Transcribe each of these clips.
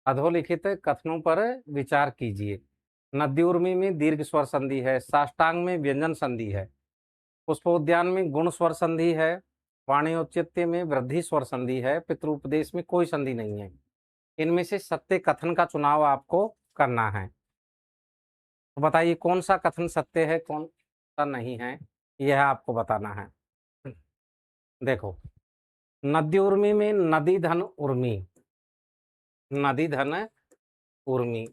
अधोलिखित कथनों पर विचार कीजिए। नद्यूर्मी में दीर्घ स्वर संधि है, साष्टांग में व्यंजन संधि है, पुष्पोद्यान में गुण स्वर संधि है, वाणियोचित्य में वृद्धि स्वर संधि है, पितृपदेश में कोई संधि नहीं है। इनमें से सत्य कथन का चुनाव आपको करना है। तो बताइए कौन सा कथन सत्य है, कौन सा नहीं है, यह आपको बताना है। देखो, नदी उर्मी में नदी धन उर्मी, नदी धन उर्मी,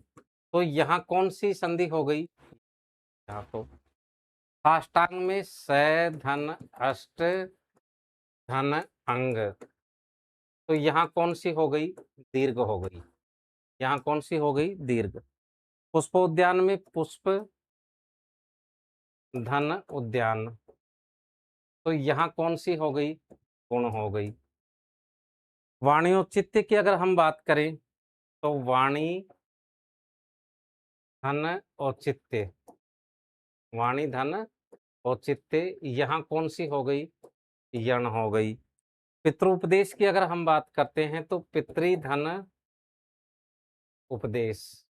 तो यहाँ कौन सी संधि हो गई? यहाँ तो साष्टांग में स धन अष्ट धन अंग, तो यहाँ कौन सी हो गई? दीर्घ हो गई। यहाँ कौन सी हो गई? दीर्घ। पुष्पोद्यान में पुष्प धन उद्यान, तो यहाँ कौन सी हो गई? गुण हो गई। वाणियोचित्य की अगर हम बात करें तो वाणी धन औचित्य, वाणी धन औचित्य, यहाँ कौन सी हो गई? यण हो गई। पितृपदेश की अगर हम बात करते हैं तो पितृधन उपदेश,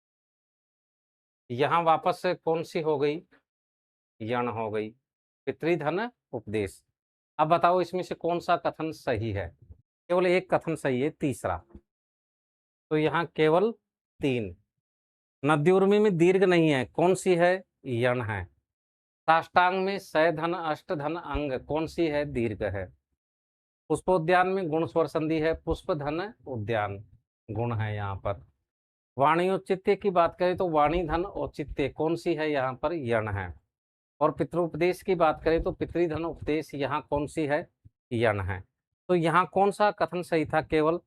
यहाँ वापस से कौन सी हो गई? यण हो गई। पितृधन उपदेश। अब बताओ इसमें से कौन सा कथन सही है? केवल एक कथन सही है, तीसरा। तो यहाँ केवल 3। नद्यूर्मी में दीर्घ नहीं है, कौन सी है? यण है। साष्टांग में स धन अष्ट धन अंग, कौन सी है? दीर्घ है। पुष्पोद्यान में गुण स्वर संधि है, पुष्प धन उद्यान, गुण है यहाँ पर। वाणी औचित्य की बात करें तो वाणी धन औचित्य, कौन सी है? यहाँ पर यण है। और पितृपदेश की बात करें तो पितृधन उपदेश, यहाँ कौन सी है? यण है। तो यहाँ कौन सा कथन सही था? केवल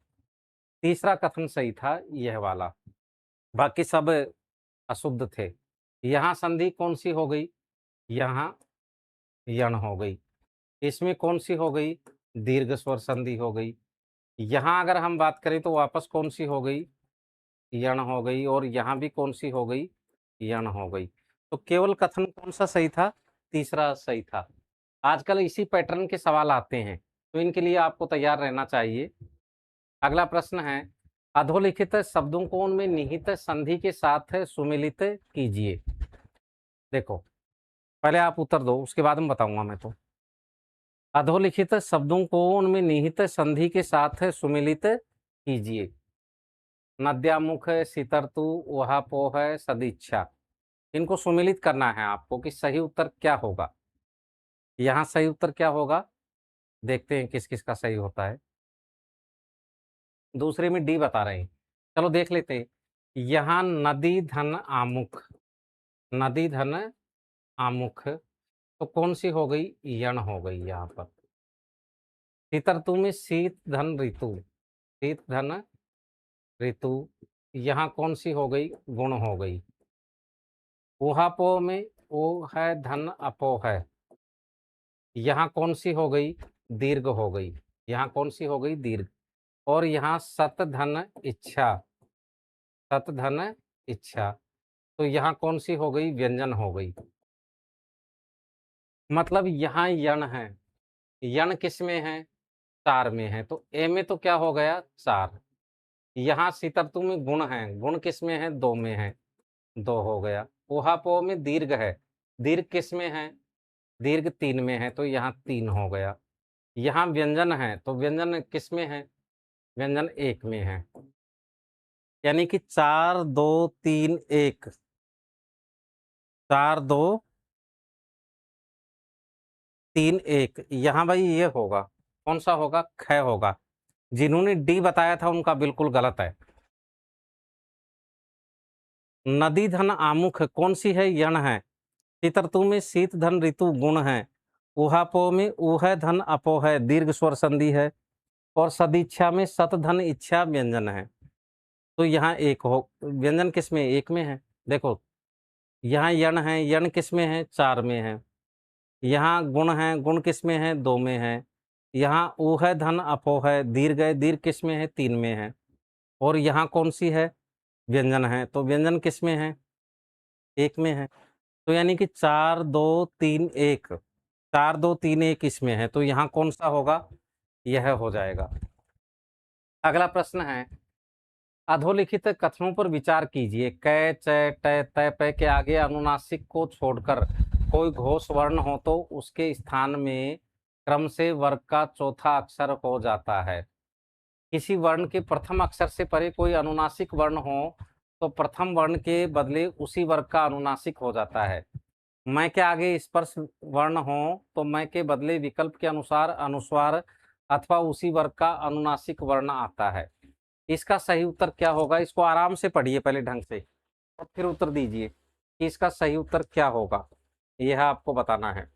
तीसरा कथन सही था, यह वाला। बाकी सब अशुद्ध थे। यहाँ संधि कौन सी हो गई? यहाँ यण हो गई। इसमें कौन सी हो गई? दीर्घ स्वर संधि हो गई। यहाँ अगर हम बात करें तो वापस कौन सी हो गई? यण हो गई। और यहाँ भी कौन सी हो गई? यण हो गई। तो केवल कथन कौन सा सही था? तीसरा सही था। आजकल इसी पैटर्न के सवाल आते हैं, तो इनके लिए आपको तैयार रहना चाहिए। अगला प्रश्न है, अधोलिखित शब्दों को उनमें निहित संधि के साथ सुमिलित कीजिए। देखो, पहले आप उत्तर दो, उसके बाद में बताऊंगा मैं। तो अधोलिखित शब्दों को उनमें निहित संधि के साथ सुमिलित कीजिए। नद्यामुख, सितर्तु, उहापोह, सदिच्छा, इनको सुमिलित करना है आपको कि सही उत्तर क्या होगा। यहाँ सही उत्तर क्या होगा, देखते हैं किस किस का सही होता है। दूसरे में डी बता रहे हैं, चलो देख लेते हैं। यहाँ नदी धन आमुख, नदी धन आमुख, तो कौन सी हो गई? यण हो गई यहाँ पर। शीतर्तु में शीत धन ऋतु, शीत धन ऋतु, यहाँ कौन सी हो गई? गुण हो गई। ऊहापोह में ओ है धन अपोह है, यहाँ कौन सी हो गई? दीर्घ हो गई। यहाँ कौन सी हो गई? दीर्घ। और यहाँ सत धन इच्छा, सत धन इच्छा, तो यहाँ कौन सी हो गई? व्यंजन हो गई। मतलब यहाँ यण है। यण किस में है? 4 में है, तो ए में तो क्या हो गया? 4। यहाँ सितर्तु में गुण है, गुण किस में है? 2 में है, 2 हो गया। ऊहापोह में दीर्घ है, दीर्घ किस में है? दीर्घ 3 में है, तो यहाँ 3 हो गया। यहाँ व्यंजन है, तो व्यंजन किस में है? व्यंजन 1 में है। यानी कि 4 2 3 1, 4 2 3 1, यहाँ भाई ये होगा, कौन सा होगा? ख होगा। जिन्होंने डी बताया था उनका बिल्कुल गलत है। नदी धन आमुख कौन सी है? यण है। शीतर्तु में शीत धन ऋतु, गुण है। ऊहापोह में ऊह धन अपोह है, दीर्घ स्वर संधि है। और सदिच्छा में सत धन इच्छा, व्यंजन है। तो यहाँ एक हो, व्यंजन किस में? 1 में है। देखो, यहाँ यण है, यण किस में है? 4 में है। यहाँ गुण है, गुण किस में है? 2 में है। यहाँ ऊह धन अपोह है, दीर्घ है, दीर्घ किस में है? 3 में है। और यहाँ कौन सी है? व्यंजन है, तो व्यंजन किस में है? 1 में है। तो यानी कि 4 2 3 1, 4 2 3 1 इसमें है, तो यहाँ कौन सा होगा? यह हो जाएगा। अगला प्रश्न है, अधोलिखित कथनों पर विचार कीजिए। कै चै टै तै पै के आगे अनुनासिक को छोड़कर कोई घोष वर्ण हो तो उसके स्थान में क्रम से वर्ग का चौथा अक्षर हो जाता है। किसी वर्ण के प्रथम अक्षर से परे कोई अनुनासिक वर्ण हो तो प्रथम वर्ण के बदले उसी वर्ग का अनुनासिक हो जाता है। मैं के आगे स्पर्श वर्ण हो तो मैं के बदले विकल्प के अनुसार अनुस्वार अथवा उसी वर्ग का अनुनासिक वर्ण आता है। इसका सही उत्तर क्या होगा? इसको आराम से पढ़िए पहले ढंग से और फिर उत्तर दीजिए कि इसका सही उत्तर क्या होगा। यह आपको बताना है।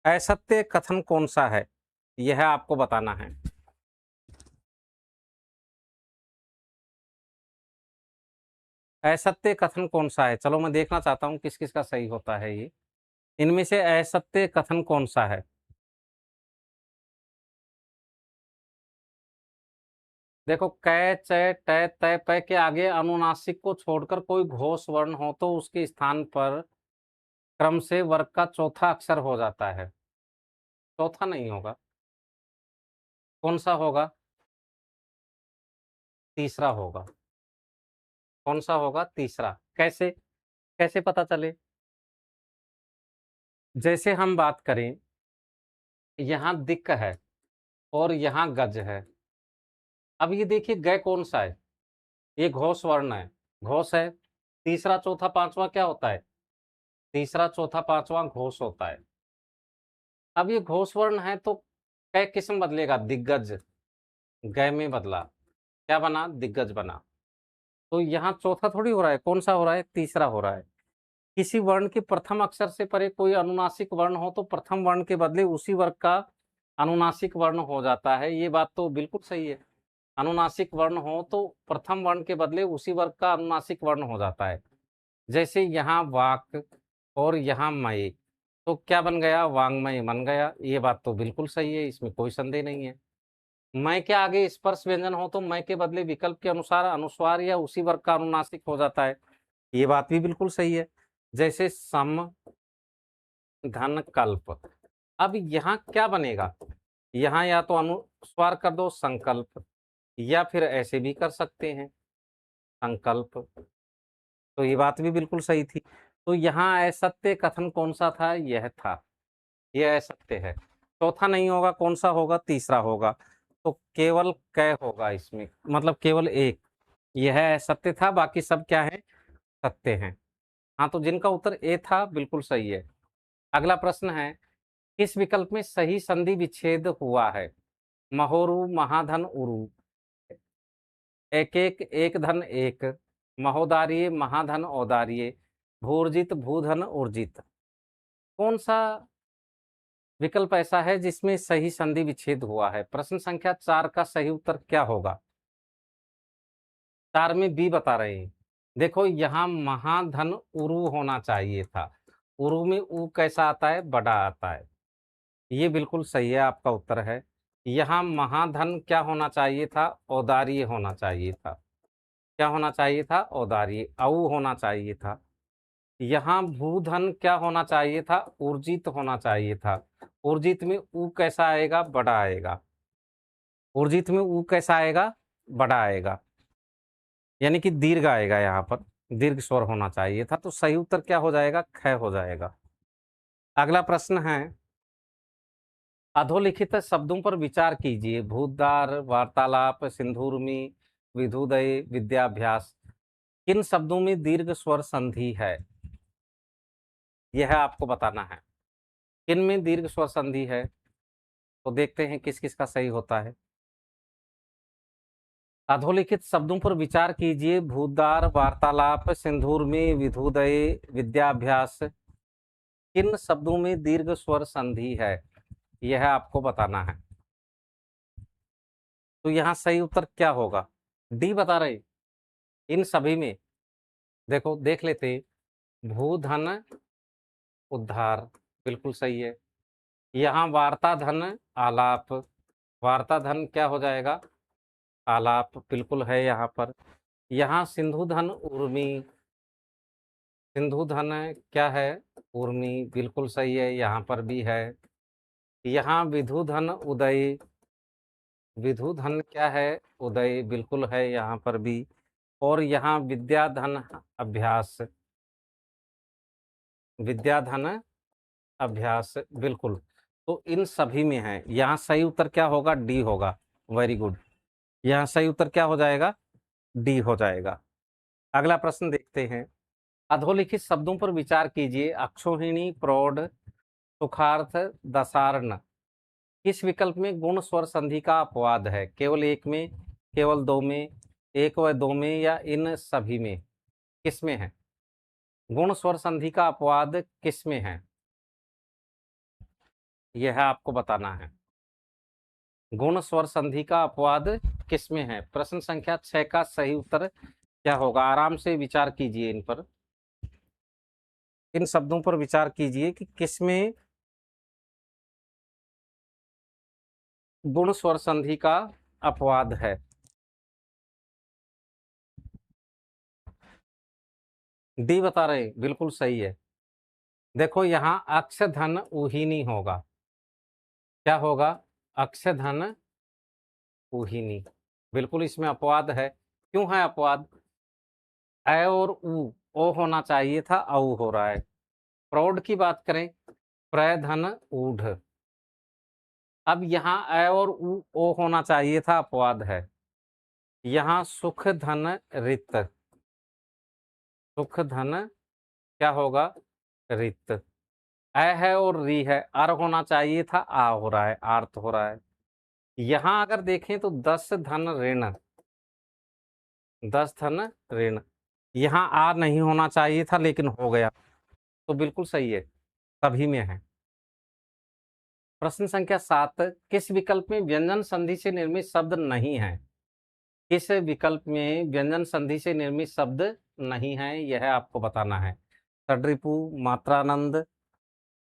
असत्य कथन कौन सा है, यह आपको बताना है। असत्य कथन कौन सा है? चलो मैं देखना चाहता हूं किस किस का सही होता है ये। इनमें से असत्य कथन कौन सा है? देखो, कै च ट तै पै के आगे अनुनासिक को छोड़कर कोई घोष वर्ण हो तो उसके स्थान पर क्रम से वर्ग का चौथा अक्षर हो जाता है। चौथा नहीं होगा। कौन सा होगा? तीसरा होगा। कौन सा होगा? तीसरा। कैसे? कैसे पता चले? जैसे हम बात करें, यहाँ दिक्क है और यहाँ गज है। अब ये देखिए, ग कौन सा है? ये घोष वर्ण है। घोष है। तीसरा चौथा पांचवा क्या होता है? तीसरा चौथा पांचवा घोष होता है। अब ये घोष वर्ण है तो कै किस्म बदलेगा? दिग्गज। ग में बदला, क्या बना? दिग्गज बना। तो यहाँ चौथा थोड़ी हो रहा है। कौन सा हो रहा है? तीसरा हो रहा है। किसी वर्ण के प्रथम अक्षर से परे कोई अनुनासिक वर्ण हो तो प्रथम वर्ण के बदले उसी वर्ग का अनुनासिक वर्ण हो जाता है। ये बात तो बिल्कुल सही है। अनुनासिक वर्ण हो तो प्रथम वर्ण के बदले उसी वर्ग का अनुनासिक वर्ण हो जाता है। जैसे यहाँ वाक और यहाँ मय, तो क्या बन गया? वांग्मय बन गया। ये बात तो बिल्कुल सही है, इसमें कोई संदेह नहीं है। मैं के आगे स्पर्श व्यंजन हो तो मैं के बदले विकल्प के अनुसार अनुस्वार या उसी वर्ग का अनुनासिक हो जाता है। ये बात भी बिल्कुल सही है। जैसे सम धन कल्प। अब यहाँ क्या बनेगा? यहाँ या तो अनुस्वार कर दो संकल्प, या फिर ऐसे भी कर सकते हैं संकल्प। तो ये बात भी बिल्कुल सही थी। तो यहाँ असत्य कथन कौन सा था? यह था। यह असत्य है। चौथा नहीं होगा। कौन सा होगा? तीसरा होगा। तो केवल क होगा इसमें, मतलब केवल एक। यह असत्य था, बाकी सब क्या है? सत्य हैं। हाँ, तो जिनका उत्तर ए था बिल्कुल सही है। अगला प्रश्न है, किस विकल्प में सही संधि विच्छेद हुआ है? महोरु महाधन उरु, एक एक एक धन एक, महोदार्य महाधन औदार्य, भूर्जित भूधन उर्जित। कौन सा विकल्प ऐसा है जिसमें सही संधि विच्छेद हुआ है? प्रश्न संख्या 4 का सही उत्तर क्या होगा? 4 में बी बता रहे हैं। देखो, यहाँ महाधन उरु होना चाहिए था। उरु में उ कैसा आता है? बड़ा आता है। ये बिल्कुल सही है, आपका उत्तर है। यहाँ महाधन क्या होना चाहिए था? औदार्य होना चाहिए था। क्या होना चाहिए था? औदार्य। औ होना चाहिए था। यहाँ भूधन क्या होना चाहिए था? ऊर्जित होना चाहिए था। ऊर्जित में ऊ कैसा आएगा? बड़ा आएगा। ऊर्जित में ऊ कैसा आएगा? बड़ा आएगा, यानी कि दीर्घ आएगा। यहाँ पर दीर्घ स्वर होना चाहिए था। तो सही उत्तर क्या हो जाएगा? ख हो जाएगा। अगला प्रश्न है, अधोलिखित शब्दों पर विचार कीजिए। भूतदार, वार्तालाप, सिंधुर्मी, विधुदय, विद्याभ्यास। किन शब्दों में दीर्घ स्वर संधि है? यह आपको बताना है। किन में दीर्घ स्वर संधि है? तो देखते हैं किस किस का सही होता है। अधोलिखित शब्दों पर विचार कीजिए। भूतदार, वार्तालाप, सिंधुर्मी, विधुदय, विद्याभ्यास। किन शब्दों में दीर्घ स्वर संधि है? यह आपको बताना है। तो यहाँ सही उत्तर क्या होगा? डी बता रहे, इन सभी में। देखो, देख लेते। भूधन उद्धार बिल्कुल सही है। यहाँ वार्ता धन आलाप, वार्ता धन क्या हो जाएगा? आलाप बिल्कुल है यहाँ पर। यहाँ सिंधु धन उर्मी, सिंधु धन क्या है? उर्मी बिल्कुल सही है, यहाँ पर भी है। यहाँ विधु धन उदय, विधुधन क्या है? उदय, बिल्कुल है यहाँ पर भी। और यहाँ विद्याधन अभ्यास, विद्याधन अभ्यास, बिल्कुल। तो इन सभी में है। यहाँ सही उत्तर क्या होगा? डी होगा। Very good. यहाँ सही उत्तर क्या हो जाएगा? डी हो जाएगा। अगला प्रश्न देखते हैं। अधोलिखित शब्दों पर विचार कीजिए। अक्षोहिणी, प्रौढ़, सुखार्थ, दशार्ण। किस विकल्प में गुण स्वर संधि का अपवाद है? केवल एक में, केवल दो में, एक व दो में, या इन सभी में? किस में है गुण स्वर संधि का अपवाद? किस में है यह आपको बताना है। गुण स्वर संधि का अपवाद किस में है? प्रश्न संख्या 6 का सही उत्तर क्या होगा? आराम से विचार कीजिए इन पर, इन शब्दों पर विचार कीजिए कि किस में गुण स्वर संधि का अपवाद है। डी बता रहे हैं, बिल्कुल सही है। देखो यहाँ अक्ष धन ऊहिनी होगा। क्या होगा? अक्ष धन ऊहिनी, बिल्कुल इसमें अपवाद है। क्यों है अपवाद? अ और उ, ओ होना चाहिए था, औ हो रहा है। प्रौढ़ की बात करें, प्र धन ऊढ़। अब यहाँ अ और उ, ओ होना चाहिए था, अपवाद है। यहाँ सुख धन रित, सुख धन क्या होगा? रित। अ है और री है, अर होना चाहिए था, आ हो रहा है, आर्त हो रहा है। यहां अगर देखें तो 10 धन ऋण, 10 धन ऋण। यहां आ नहीं होना चाहिए था लेकिन हो गया, तो बिल्कुल सही है, सभी में है। प्रश्न संख्या 7, किस विकल्प में व्यंजन संधि से निर्मित शब्द नहीं है? किस विकल्प में व्यंजन संधि से निर्मित शब्द नहीं है, यह आपको बताना है। षड्रिपु, मात्रानंद,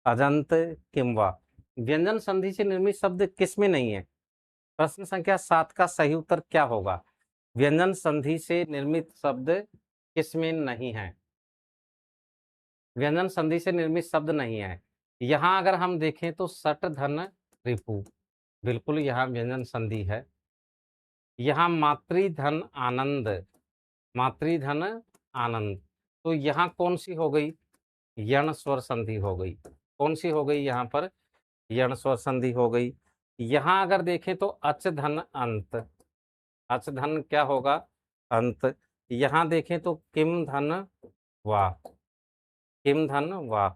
अजंत, किंवा। व्यंजन संधि से निर्मित शब्द किस में नहीं है? प्रश्न संख्या 7 का सही उत्तर क्या होगा? व्यंजन संधि से निर्मित शब्द किस में नहीं है? व्यंजन संधि से निर्मित शब्द नहीं है। यहां अगर हम देखें तो सट धन रिपु, बिल्कुल यहाँ व्यंजन संधि है। यहाँ मातृधन आनंद, मातृधन आनंद, तो यहाँ कौन सी हो गई? यण स्वर संधि हो गई। कौन सी हो गई यहाँ पर? यण स्वर संधि हो गई। यहां अगर देखें तो अच धन अंत, अच धन क्या होगा? अंत। यहां देखें तो किम धन वा, किम धन वा,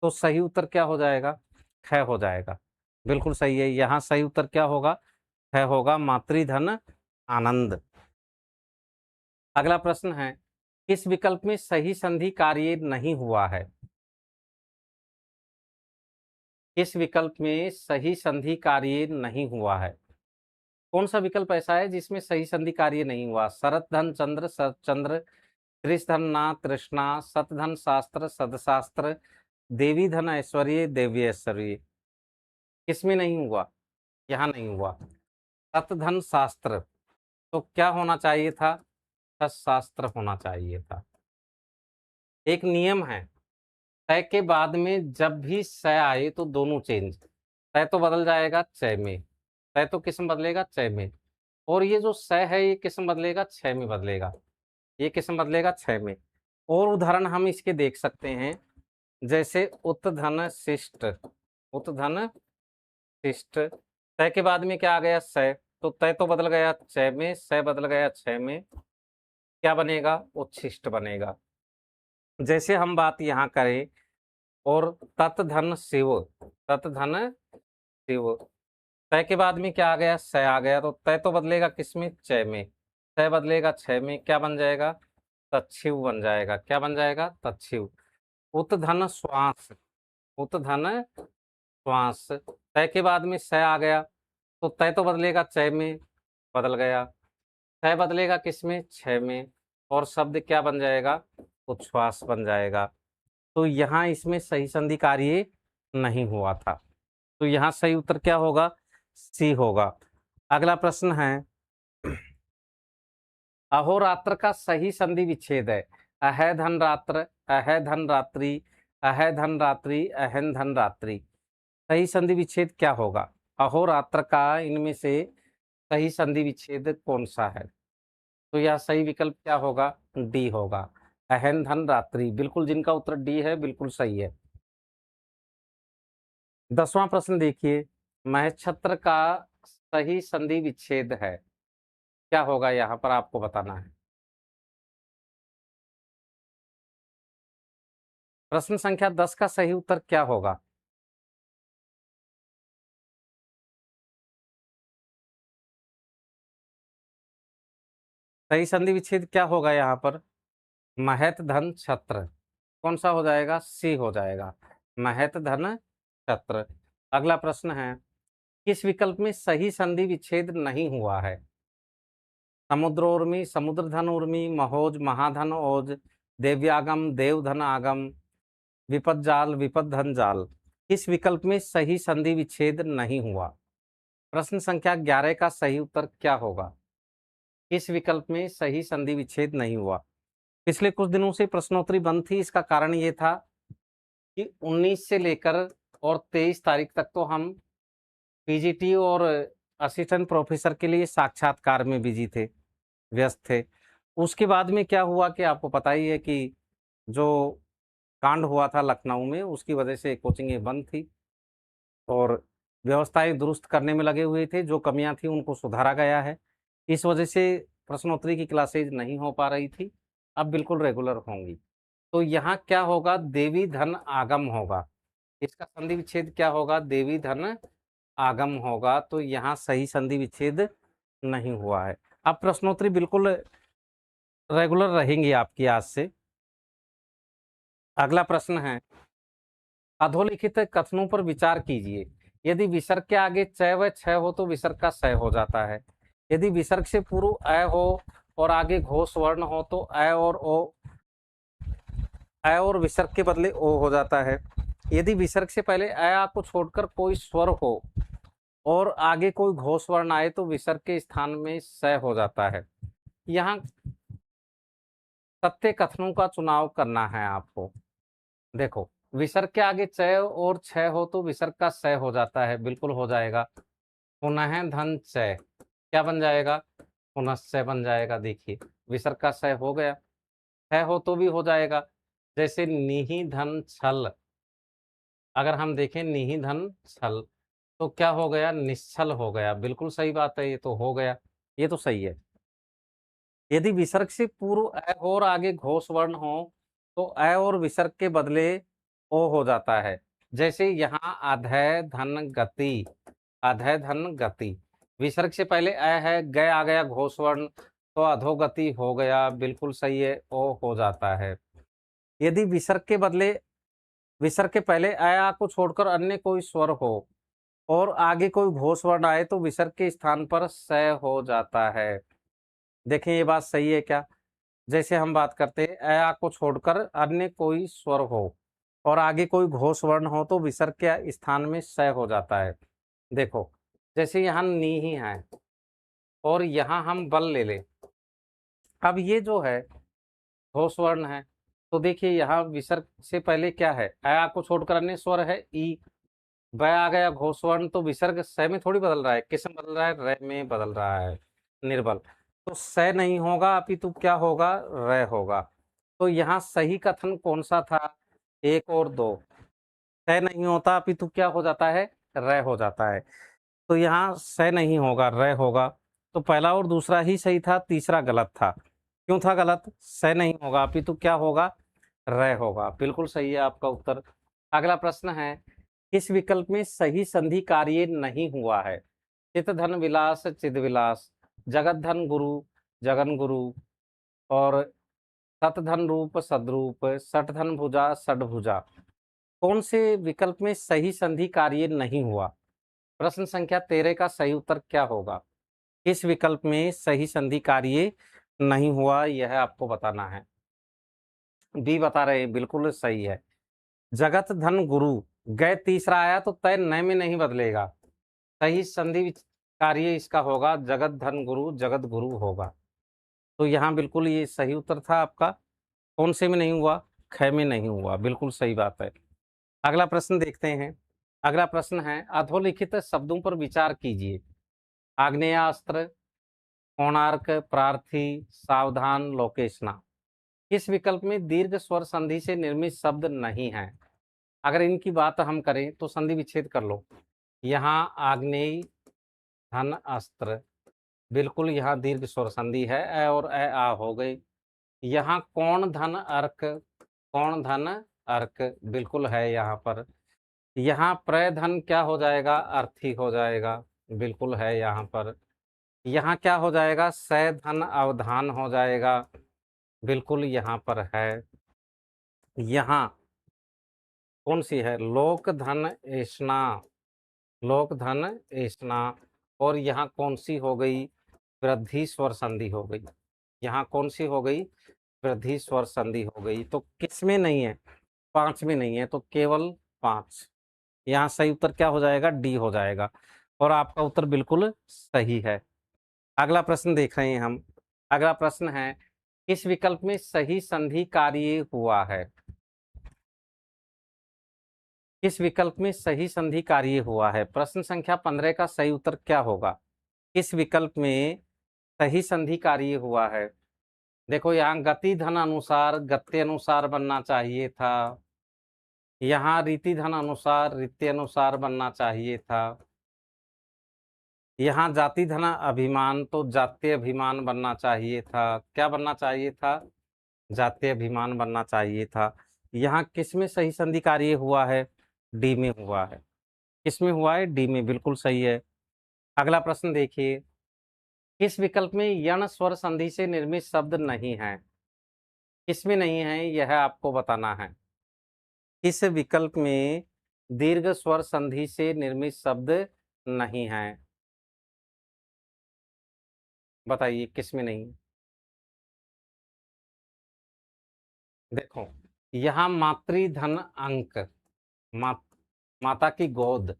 तो सही उत्तर क्या हो जाएगा? ख हो जाएगा। बिल्कुल सही है। यहाँ सही उत्तर क्या होगा? ख होगा, मातृधन आनंद। अगला प्रश्न है, किस विकल्प में सही संधि कार्य नहीं हुआ है? किस विकल्प में सही संधि कार्य नहीं हुआ है? कौन सा विकल्प ऐसा है जिसमें सही संधि कार्य नहीं हुआ? शरत धन चंद्र, शरत चंद्र, त्रिशधन ना तृष्णा, सतधन शास्त्र, सदशास्त्र, देवी धन ऐश्वर्य, देवी ऐश्वर्य। किसमें नहीं हुआ? यहाँ नहीं हुआ। सतधन शास्त्र, तो क्या होना चाहिए था? शास्त्र होना चाहिए था। एक नियम है, तय के बाद में जब भी स आए तो दोनों चेंज। तय तो बदल जाएगा चय में, तय तो किस्म बदलेगा चय में, और ये जो स है ये किस्म बदलेगा छय में बदलेगा, ये किस्म बदलेगा छय में। और उदाहरण हम इसके देख सकते हैं, जैसे उत्धन शिष्ट, उत्धन शिष्ट, तय के बाद में क्या आ गया? स, तो तय तो बदल गया चय में, स बदल गया छय में, क्या बनेगा? उच्छिष्ट बनेगा। जैसे हम बात यहाँ करें, और तत्धन शिव, तत्धन शिव, तय के बाद में क्या आ गया? स आ गया, तो तय तो बदलेगा किसमें? चय में, तय बदलेगा छय में, क्या बन जाएगा? तच्छिव बन जाएगा। क्या बन जाएगा? तच्छिव। उत्धन श्वास, उत्धन श्वास, तय के बाद में स आ गया, तो तय तो बदलेगा चय में, बदल गया, तय बदलेगा किसमें? छय में, और शब्द क्या बन जाएगा? उच्छ्वास बन जाएगा। तो यहाँ इसमें सही संधि कार्य नहीं हुआ था, तो यहाँ सही उत्तर क्या होगा? सी होगा। अगला प्रश्न है, अहोरात्र का सही संधि विच्छेद है। अह धन रात्र, अह धन रात्रि, अह धन रात्रि, अहन धन रात्रि। सही संधि विच्छेद क्या होगा? अहोरात्र का इनमें से सही संधि विच्छेद कौन सा है? तो यह सही विकल्प क्या होगा? डी होगा, अहन धन रात्रि। बिल्कुल, जिनका उत्तर डी है बिल्कुल सही है। 10वां प्रश्न देखिए, महच्छत्र का सही संधि विच्छेद है, क्या होगा? यहाँ पर आपको बताना है। प्रश्न संख्या 10 का सही उत्तर क्या होगा? सही संधि विच्छेद क्या होगा यहाँ पर? महत धन छत्र। कौन सा हो जाएगा? सी हो जाएगा, महत धन छत्र। अगला प्रश्न है, किस विकल्प में सही संधि विच्छेद नहीं हुआ है? समुद्रोर्मी, समुद्रधन उर्मी, महोज, महाधन ओज, देव्यागम, देवधन आगम, विपद जाल, विपद धन जाल। इस विकल्प में सही संधि विच्छेद नहीं हुआ। प्रश्न संख्या 11 का सही उत्तर क्या होगा? इस विकल्प में सही संधि विच्छेद नहीं हुआ। पिछले कुछ दिनों से प्रश्नोत्तरी बंद थी, इसका कारण ये था कि 19 से लेकर और 23 तारीख तक तो हम पीजीटी और असिस्टेंट प्रोफेसर के लिए साक्षात्कार में बिजी थे, व्यस्त थे। उसके बाद में क्या हुआ कि आपको पता ही है कि जो कांड हुआ था लखनऊ में, उसकी वजह से कोचिंगें बंद थी और व्यवस्थाएं दुरुस्त करने में लगे हुए थे। जो कमियां थी उनको सुधारा गया है। इस वजह से प्रश्नोत्तरी की क्लासेज नहीं हो पा रही थी, अब बिल्कुल रेगुलर होंगी। तो यहाँ क्या होगा? देवी धन आगम होगा। इसका संधि विच्छेद क्या होगा? देवी धन आगम होगा। तो यहाँ सही संधि विच्छेद नहीं हुआ है। अब प्रश्नोत्तरी बिल्कुल रेगुलर रहेंगी आपकी आज से। अगला प्रश्न है, अधोलिखित कथनों पर विचार कीजिए। यदि विसर्ग के आगे च व छ हो तो विसर्ग का स हो जाता है। यदि विसर्ग से पूर्व अ हो और आगे घोष वर्ण हो तो अ और विसर्ग के बदले ओ हो जाता है। यदि विसर्ग से पहले अ को छोड़कर कोई स्वर हो और आगे कोई घोष वर्ण आए तो विसर्ग के स्थान में स हो जाता है। यहाँ सत्य कथनों का चुनाव करना है आपको। देखो, विसर्ग के आगे च और छ हो तो विसर्ग का स हो जाता है, बिल्कुल हो जाएगा। पुनः धन च, क्या बन जाएगा? पुनश्च बन जाएगा। देखिए, विसर्ग का स हो गया, छ हो तो भी हो जाएगा। जैसे निहि धन छल, अगर हम देखें निहि धन छल तो क्या हो गया? निश्चल हो गया। बिल्कुल सही बात है, ये तो हो गया, ये तो सही है। यदि विसर्ग से पूर्व अ हो और आगे घोष वर्ण हो तो अ और विसर्ग के बदले ओ हो जाता है। जैसे यहाँ अधय धन गति, अधय धन गति। विसर्ग से पहले अ है, गय आ गया घोष वर्ण तो अधोगति हो गया, बिल्कुल सही है, ओ हो जाता है। यदि विसर्ग के बदले, विसर्ग के पहले अ को छोड़कर अन्य कोई स्वर हो और आगे कोई घोष वर्ण आए तो विसर्ग के स्थान पर स हो जाता है। देखें ये बात सही है क्या? जैसे हम बात करते हैं अ को छोड़कर अन्य कोई स्वर हो और आगे कोई घोष वर्ण हो तो विसर्ग के स्थान में स हो जाता है। देखो, जैसे यहाँ नी ही है और यहाँ हम बल ले लें। अब ये जो है घोष वर्ण है, तो देखिए यहाँ विसर्ग से पहले क्या है? अ को छोड़कर अन्य स्वर है ई, ब आ गया घोष वर्ण तो विसर्ग स में थोड़ी बदल रहा है, किस में बदल रहा है? र में बदल रहा है, निर्बल। तो स नहीं होगा, अपितु क्या होगा? र होगा। तो यहाँ सही कथन कौन सा था? 1 और 2। स नहीं होता, अपितु क्या हो जाता है? र हो जाता है। तो यहाँ स नहीं होगा, र होगा। तो पहला और दूसरा ही सही था, तीसरा गलत था। क्यों था गलत? स नहीं होगा, अपितु क्या होगा? र होगा। बिल्कुल सही है आपका उत्तर। अगला प्रश्न है, किस विकल्प में सही संधि कार्य नहीं हुआ है? चित धन विलास, चिद विलास, जगत धन गुरु, जगन गुरु, और सत धन रूप, सदरूप, सठ धन भुजा, षडभुजा। कौन से विकल्प में सही संधि कार्य नहीं हुआ? प्रश्न संख्या 13 का सही उत्तर क्या होगा? इस विकल्प में सही संधि कार्य नहीं हुआ, यह आपको बताना है। बी बता रहे हैं, बिल्कुल सही है। जगत धन गुरु, गए तीसरा आया तो तय न में नहीं बदलेगा। सही संधि कार्य इसका होगा जगत धन गुरु, जगत गुरु होगा। तो यहाँ बिल्कुल ये सही उत्तर था आपका। कौन से में नहीं हुआ? ख में नहीं हुआ, बिल्कुल सही बात है। अगला प्रश्न देखते हैं। अगला प्रश्न है, अधोलिखित शब्दों पर विचार कीजिए। आग्नेयास्त्र, कोणार्क, प्रार्थी, सावधान, लोकेशना। इस विकल्प में दीर्घ स्वर संधि से निर्मित शब्द नहीं है। अगर इनकी बात हम करें तो संधि विच्छेद कर लो। यहाँ आग्नेय धन अस्त्र, बिल्कुल यहाँ दीर्घ स्वर संधि है, अ और अ आ हो गई। यहाँ कौन धन अर्क, कौन धन अर्क बिल्कुल है यहाँ पर। यहाँ प्रधन क्या हो जाएगा, अर्थी हो जाएगा, बिल्कुल है यहाँ पर। यहाँ क्या हो जाएगा, सै धन अवधान हो जाएगा, बिल्कुल यहाँ पर है। यहाँ कौन सी है, लोक धन ऐष्णा, लोक धन ऐष्णा। और यहाँ कौन सी हो गई, वृद्धि स्वर संधि हो गई। यहाँ कौन सी हो गई, वृद्धि स्वर संधि हो गई। तो किस में नहीं है, 5 में नहीं है, तो केवल 5। यहाँ सही उत्तर क्या हो जाएगा, डी हो जाएगा। और आपका उत्तर बिल्कुल सही है। अगला प्रश्न देख रहे हैं हम। अगला प्रश्न है, किस विकल्प में सही संधि कार्य हुआ है। किस विकल्प में सही संधि कार्य हुआ है। प्रश्न संख्या 15 का सही उत्तर क्या होगा। किस विकल्प में सही संधि कार्य हुआ है। देखो यहाँ गति धन अनुसार गत्य अनुसार बनना चाहिए था। यहाँ रीति धन अनुसार रीति अनुसार बनना चाहिए था। यहाँ जाति धन अभिमान तो जातीय अभिमान बनना चाहिए था। क्या बनना चाहिए था, जातीय अभिमान बनना चाहिए था। यहाँ किस में सही संधि कार्य हुआ है, डी में हुआ है। किस में हुआ है, डी में, बिल्कुल सही है। अगला प्रश्न देखिए, किस विकल्प में यण स्वर संधि से निर्मित शब्द नहीं है। किसमें नहीं है, यह आपको बताना है। किस विकल्प में दीर्घ स्वर संधि से निर्मित शब्द नहीं है, बताइए किसमें नहीं। देखो यहाँ मातृधन अंक, मा, माता की गोद,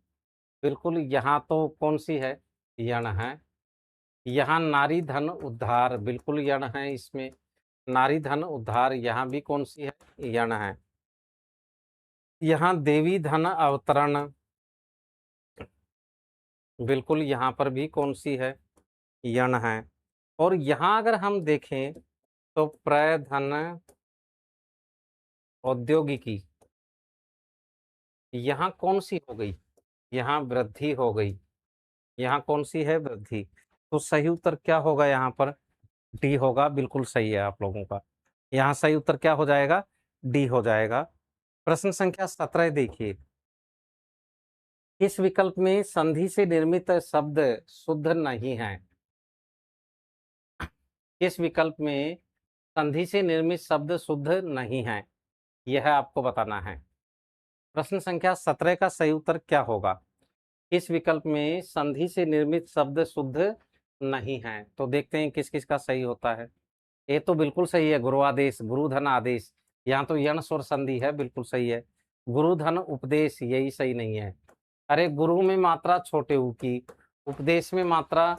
बिल्कुल यहाँ तो कौन सी है, यण है। यहाँ नारी धन उद्धार, बिल्कुल यण है इसमें, नारी धन उद्धार यहाँ भी कौन सी है, यण है। यहाँ देवी धन अवतरण, बिल्कुल यहाँ पर भी कौन सी है, यण है। और यहाँ अगर हम देखें तो प्रधन औद्योगिकी, यहाँ कौन सी हो गई, यहाँ वृद्धि हो गई। यहाँ कौन सी है, वृद्धि। तो सही उत्तर क्या होगा यहाँ पर, डी होगा, बिल्कुल सही है आप लोगों का। यहाँ सही उत्तर क्या हो जाएगा, डी हो जाएगा। प्रश्न संख्या 17 देखिए, इस विकल्प में संधि से निर्मित शब्द शुद्ध नहीं है। इस विकल्प में संधि से निर्मित शब्द शुद्ध नहीं है, यह आपको बताना है। प्रश्न संख्या 17 का सही उत्तर क्या होगा। इस विकल्प में संधि से निर्मित शब्द शुद्ध नहीं है। तो देखते हैं किस किस का सही होता है। ये तो बिल्कुल सही है, गुरुआदेश, गुरुधन आदेश, यहाँ तो यण स्वर संधि है, बिल्कुल सही है। गुरुधन उपदेश, यही सही नहीं है। अरे गुरु में मात्रा छोटे ऊ की, उपदेश में मात्रा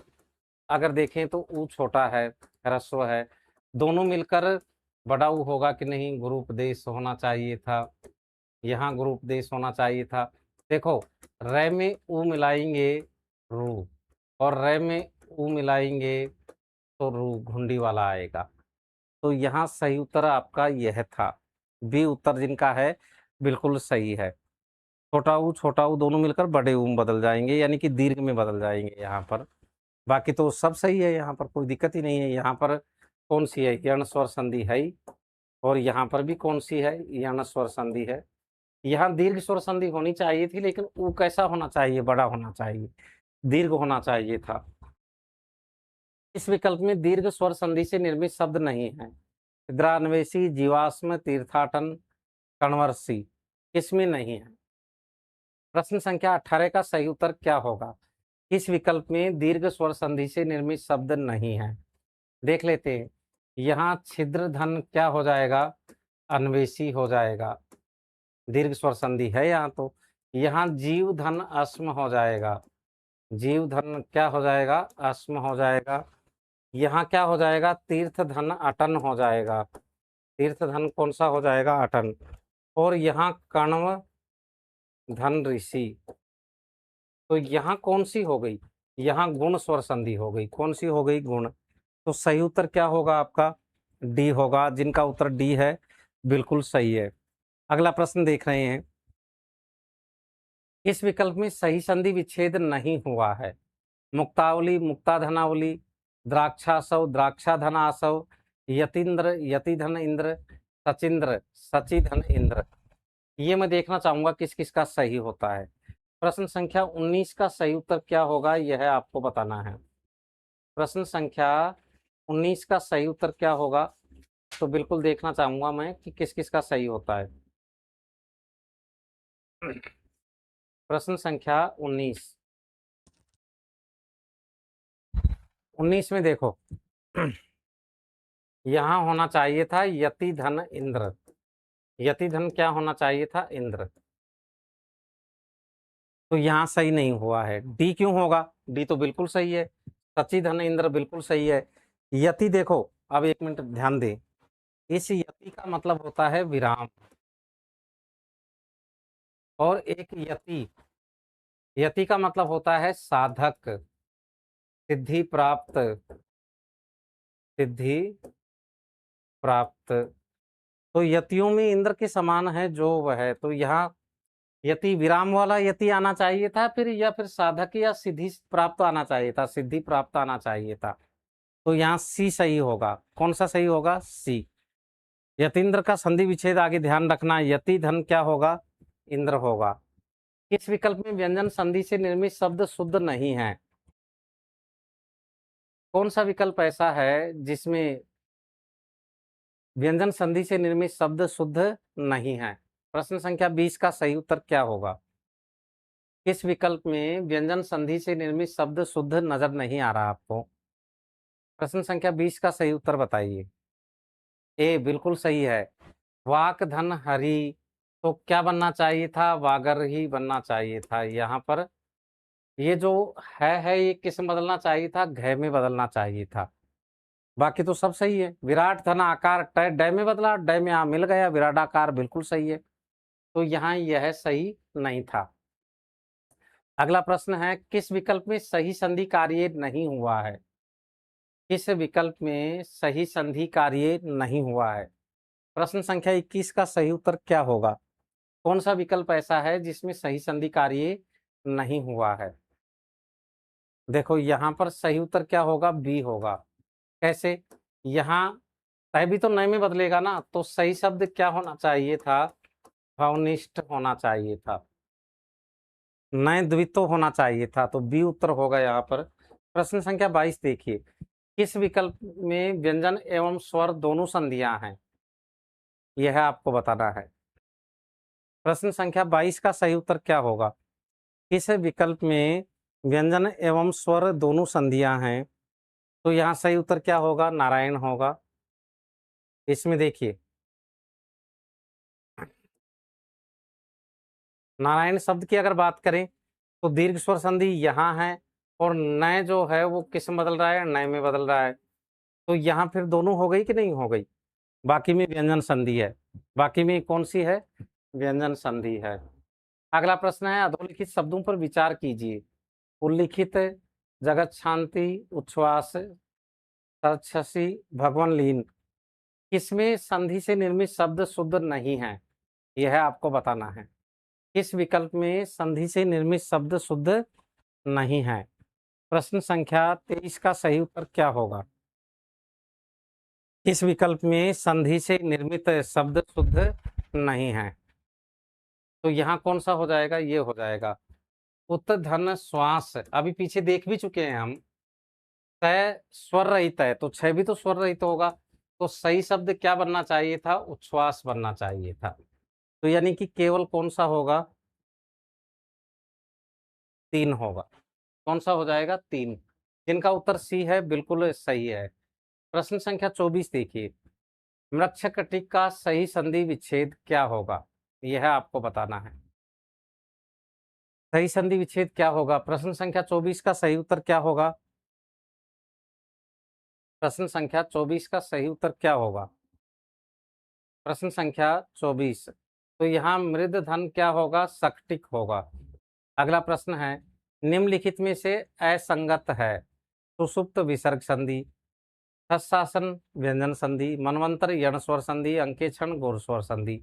अगर देखें तो ऊ छोटा है, ह्रस्व है, दोनों मिलकर बड़ा ऊ होगा कि नहीं, गुरु उपदेश होना चाहिए था। यहाँ गुरु उपदेश होना चाहिए था। देखो रे में ऊ मिलाएंगे रू, और रे में ऊ मिलाएंगे तो रू घुंडी वाला आएगा। तो यहाँ सही उत्तर आपका यह था, बी उत्तर जिनका है बिल्कुल सही है। छोटा ऊ दोनों मिलकर बड़े ऊ में बदल जाएंगे, यानी कि दीर्घ में बदल जाएंगे यहाँ पर। बाकी तो सब सही है, यहाँ पर कोई दिक्कत ही नहीं है। यहाँ पर कौन सी है, यण स्वर संधि है ही, और यहाँ पर भी कौन सी है, यण स्वर संधि है। यहाँ दीर्घ स्वर संधि होनी चाहिए थी, लेकिन ऊ कैसा होना चाहिए, बड़ा होना चाहिए, दीर्घ होना चाहिए था। इस विकल्प में दीर्घ स्वर संधि से निर्मित शब्द नहीं है। द्रान्वेषी, जीवाश्म, तीर्थाटन, कण्वर्सी, इसमें नहीं है। प्रश्न संख्या 18 का सही उत्तर क्या होगा। इस विकल्प में दीर्घ स्वर संधि से निर्मित शब्द नहीं है। देख लेते हैं, यहाँ छिद्र धन क्या हो जाएगा, अन्वेषी हो जाएगा, दीर्घ स्वर संधि है यहाँ तो। यहाँ जीव धन अस्म हो जाएगा, जीव धन क्या हो जाएगा, अस्म हो जाएगा। यहाँ क्या हो जाएगा, तीर्थ धन अटन हो जाएगा, तीर्थ धन कौन सा हो जाएगा, अटन। और यहाँ कण्व धन ऋषि, तो यहाँ कौन सी हो गई, यहाँ गुण स्वर संधि हो गई, कौन सी हो गई? गुण। तो सही उत्तर क्या होगा आपका? डी होगा। जिनका उत्तर डी है बिल्कुल सही है। अगला प्रश्न देख रहे हैं, इस विकल्प में सही संधि विच्छेद नहीं हुआ है। मुक्तावली मुक्ताधनावली, द्राक्षासव द्राक्षाधनासव, यतीन्द्र यतिधन इंद्र, सचिंद्र सचिधन इंद्र। ये मैं देखना चाहूंगा किस किस का सही होता है। प्रश्न संख्या 19 का सही उत्तर क्या होगा यह आपको बताना है। प्रश्न संख्या 19 का सही उत्तर क्या होगा, तो बिल्कुल देखना चाहूंगा मैं कि किस किस का सही होता है। प्रश्न संख्या 19 में देखो, यहां होना चाहिए था यति धन इंद्र। यति धन क्या होना चाहिए था? इंद्र। तो यहां सही नहीं हुआ है। डी क्यों होगा? डी तो बिल्कुल सही है। सची धन इंद्र बिल्कुल सही है। यति देखो, अब एक मिनट ध्यान दें, इस यति का मतलब होता है विराम, और एक यति, यति का मतलब होता है साधक, सिद्धि प्राप्त, सिद्धि प्राप्त। तो यतियों में इंद्र के समान है जो वह है, तो यहाँ यति विराम वाला यति आना चाहिए था फिर, या फिर साधक या सिद्धि प्राप्त आना चाहिए था, सिद्धि प्राप्त आना चाहिए था। तो यहाँ सी सही होगा। कौन सा सही होगा? सी। यतीन्द्र का संधि विच्छेद आगे ध्यान रखना, यति धन क्या होगा? इंद्र होगा। इस विकल्प में व्यंजन संधि से निर्मित शब्द शुद्ध नहीं है। कौन सा विकल्प ऐसा है जिसमें व्यंजन संधि से निर्मित शब्द शुद्ध नहीं है? प्रश्न संख्या 20 का सही उत्तर क्या होगा? किस विकल्प में व्यंजन संधि से निर्मित शब्द शुद्ध नजर नहीं आ रहा आपको? प्रश्न संख्या 20 का सही उत्तर बताइए। ए बिल्कुल सही है। वाक धन हरि, तो क्या बनना चाहिए था? वागर ही बनना चाहिए था। यहाँ पर ये जो है ये किस में बदलना चाहिए था? घय में बदलना चाहिए था। बाकी तो सब सही है। विराट धन आकार टय डय में बदला, डय में आ मिल गया, विराट आकार बिल्कुल सही है। तो यहाँ यह सही नहीं था। अगला प्रश्न है, किस विकल्प में सही संधि कार्य नहीं हुआ है? किस विकल्प में सही संधि कार्य नहीं हुआ है? प्रश्न संख्या 21 का सही उत्तर क्या होगा? कौन सा विकल्प ऐसा है जिसमें सही संधि कार्य नहीं हुआ है? देखो यहाँ पर सही उत्तर क्या होगा? बी होगा। कैसे? यहाँ तय भी तो नए में बदलेगा ना, तो सही शब्द क्या होना चाहिए था? भावनिष्ठ होना चाहिए था, नए द्वित्व होना चाहिए था, तो बी उत्तर होगा यहाँ पर। प्रश्न संख्या 22 देखिए, किस विकल्प में व्यंजन एवं स्वर दोनों संधियां हैं? यह आपको बताना है। प्रश्न संख्या 22 का सही उत्तर क्या होगा? किस विकल्प में व्यंजन एवं स्वर दोनों संधियां हैं? तो यहाँ सही उत्तर क्या होगा? नारायण होगा। इसमें देखिए, नारायण शब्द की अगर बात करें तो दीर्घ स्वर संधि यहाँ है, और नय जो है वो किस में बदल रहा है? नय में बदल रहा है। तो यहाँ फिर दोनों हो गई कि नहीं हो गई? बाकी में व्यंजन संधि है। बाकी में कौन सी है? व्यंजन संधि है। अगला प्रश्न है, अधोलिखित शब्दों पर विचार कीजिए। उल्लिखित, जगत शांति, उच्छ्वास, सरछसी, भगवान लीन, किसमें संधि से निर्मित शब्द शुद्ध नहीं है? यह आपको बताना है। किस विकल्प में संधि से निर्मित शब्द शुद्ध नहीं है? प्रश्न संख्या 23 का सही उत्तर क्या होगा? किस विकल्प में संधि से निर्मित शब्द शुद्ध नहीं है? तो यहाँ कौन सा हो जाएगा? ये हो जाएगा उत धन श्वास। अभी पीछे देख भी चुके हैं हम। तय स्वर रहित है, तो छह भी तो स्वर रहित होगा, तो सही शब्द क्या बनना चाहिए था? उच्छ्वास बनना चाहिए था। तो यानी कि केवल कौन सा होगा? 3 होगा। कौन सा हो जाएगा? 3। जिनका उत्तर सी है बिल्कुल सही है। प्रश्न संख्या 24 देखिए, मृक्षकटिक का सही संधि विच्छेद क्या होगा? यह आपको बताना है। सही संधि विच्छेद क्या होगा? प्रश्न संख्या 24 का सही उत्तर क्या होगा? प्रश्न संख्या 24 का सही उत्तर क्या होगा? प्रश्न संख्या 24, तो यहाँ मृद धन क्या होगा? सक्टिक होगा। अगला प्रश्न है, निम्नलिखित में से असंगत है। सुषुप्त विसर्ग संधि, शासन व्यंजन संधि, मनवंतर यण स्वर संधि, अंकेक्षण गौर स्वर संधि।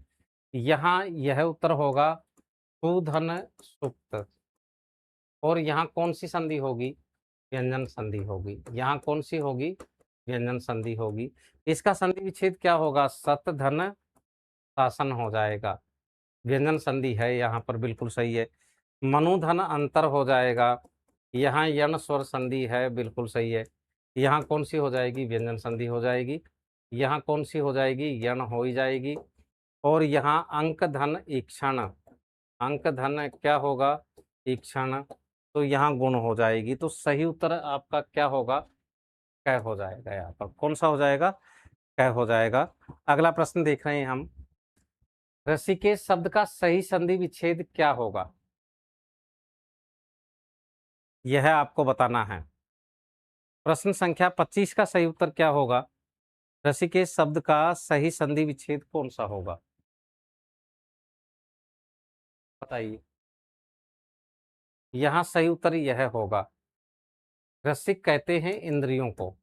यहाँ यह उत्तर होगा सुधन सुप्त। और यहाँ कौन सी संधि होगी? व्यंजन संधि होगी। यहाँ कौन सी होगी? व्यंजन संधि होगी। इसका संधि विच्छेद क्या होगा? सत धन शासन हो जाएगा। व्यंजन संधि है यहाँ पर, बिल्कुल सही है। मनुधन अंतर हो जाएगा। यहाँ यण स्वर संधि है, बिल्कुल सही है। यहाँ कौन सी हो जाएगी? व्यंजन संधि हो जाएगी। यहाँ कौन सी हो जाएगी? यण हो ही जाएगी। और यहाँ अंक धन ईक्षण, अंक धन क्या होगा? ईक्षण। तो यहाँ गुण हो जाएगी। तो सही उत्तर आपका क्या होगा? क हो जाएगा। यहाँ पर कौन सा हो जाएगा? क हो जाएगा। अगला प्रश्न देख रहे हैं हम। ऋषिकेश शब्द का सही संधि विच्छेद क्या होगा? यह आपको बताना है। प्रश्न संख्या 25 का सही उत्तर क्या होगा? ऋषिकेश शब्द का सही संधि विच्छेद कौन सा होगा? बताइए। यहाँ सही उत्तर यह होगा। रसिक कहते हैं इंद्रियों को।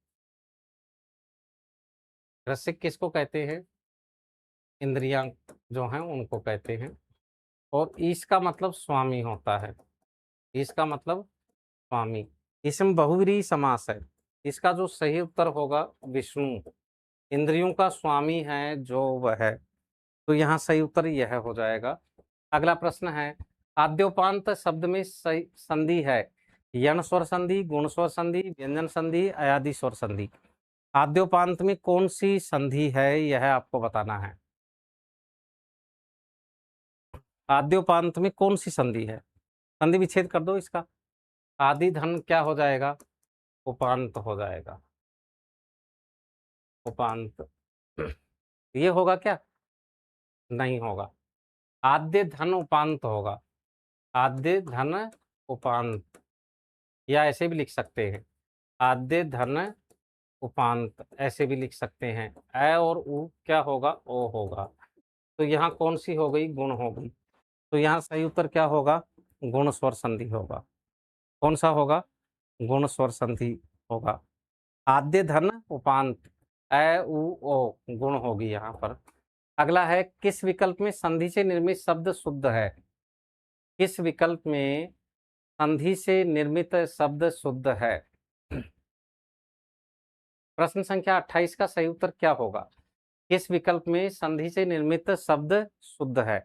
रसिक किसको कहते हैं? इंद्रियां जो हैं उनको कहते हैं। और ईश का मतलब स्वामी होता है। ईश का मतलब स्वामी। इसमें बहुव्रीहि समास है। इसका जो सही उत्तर होगा विष्णु, इंद्रियों का स्वामी है जो वह है। तो यहाँ सही उत्तर यह हो जाएगा। अगला प्रश्न है, आद्योपांत शब्द में सही संधि है यण स्वर संधि, गुण स्वर संधि, व्यंजन संधि, अयादि स्वर संधि। आद्योपांत में कौन सी संधि है यह आपको बताना है। आद्योपांत में कौन सी संधि है? संधि विच्छेद कर दो इसका। आदि धन क्या हो जाएगा? उपांत हो जाएगा। उपांत ये होगा क्या? नहीं होगा। आद्य धन उपांत होगा। आद्य धन उपांत, या ऐसे भी लिख सकते हैं आद्य धन उपांत, ऐसे भी लिख सकते हैं। अ और उ क्या होगा? ओ होगा। तो यहाँ कौन सी हो गई? गुण हो गई। तो यहाँ सही उत्तर क्या होगा? गुण स्वर संधि होगा। कौन सा होगा? गुण स्वर संधि होगा। आद्य धन उपांत, अ उ ओ गुण होगी यहाँ पर। अगला है, किस विकल्प में संधि से निर्मित शब्द शुद्ध है? किस विकल्प में संधि से निर्मित शब्द शुद्ध है? प्रश्न संख्या 28 का सही उत्तर क्या होगा? किस विकल्प में संधि से निर्मित शब्द शुद्ध है?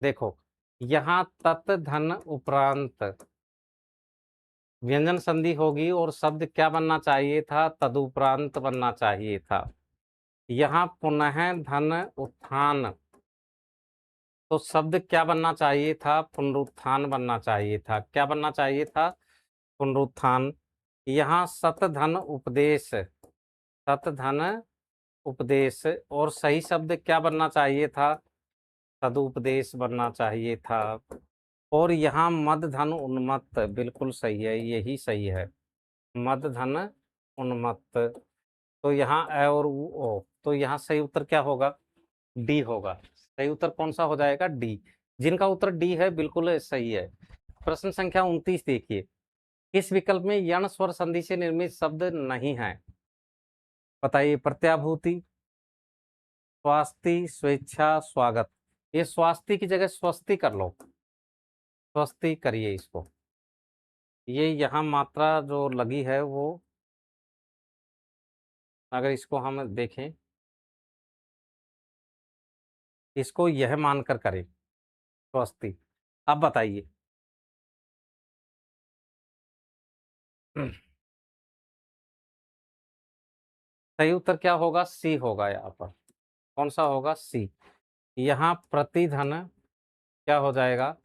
देखो, यहाँ तत् धन उपरांत व्यंजन संधि होगी और शब्द क्या बनना चाहिए था? तदुपरांत बनना चाहिए था। यहाँ पुनः धन उत्थान, तो शब्द क्या बनना चाहिए था? पुनरुत्थान बनना चाहिए था। क्या बनना चाहिए था? पुनरुत्थान। यहाँ सत धन उपदेश, सत धन उपदेश, और सही शब्द क्या बनना चाहिए था? सदुपदेश बनना चाहिए था। और यहाँ मद धन उन्मत्त, बिल्कुल सही है, यही सही है, मद धन उन्मत्त। तो यहाँ अ और उ ओ, तो यहाँ सही उत्तर क्या होगा? डी होगा। सही उत्तर कौन सा हो जाएगा? डी। जिनका उत्तर डी है बिल्कुल सही है। प्रश्न संख्या 29 देखिए, किस विकल्प में यण स्वर संधि से निर्मित शब्द नहीं है? बताइए। प्रत्याभूति, स्वास्ति, स्वेच्छा, स्वागत। ये स्वास्ति की जगह स्वस्ति कर लो, स्वस्ति करिए इसको। ये यहाँ मात्रा जो लगी है वो, अगर इसको हम देखें, इसको यह मानकर करें स्वस्ति। अब बताइए। सही उत्तर क्या होगा? सी होगा यहाँ पर। कौन सा होगा? सी। यहाँ प्रतिधन क्या हो जाएगा?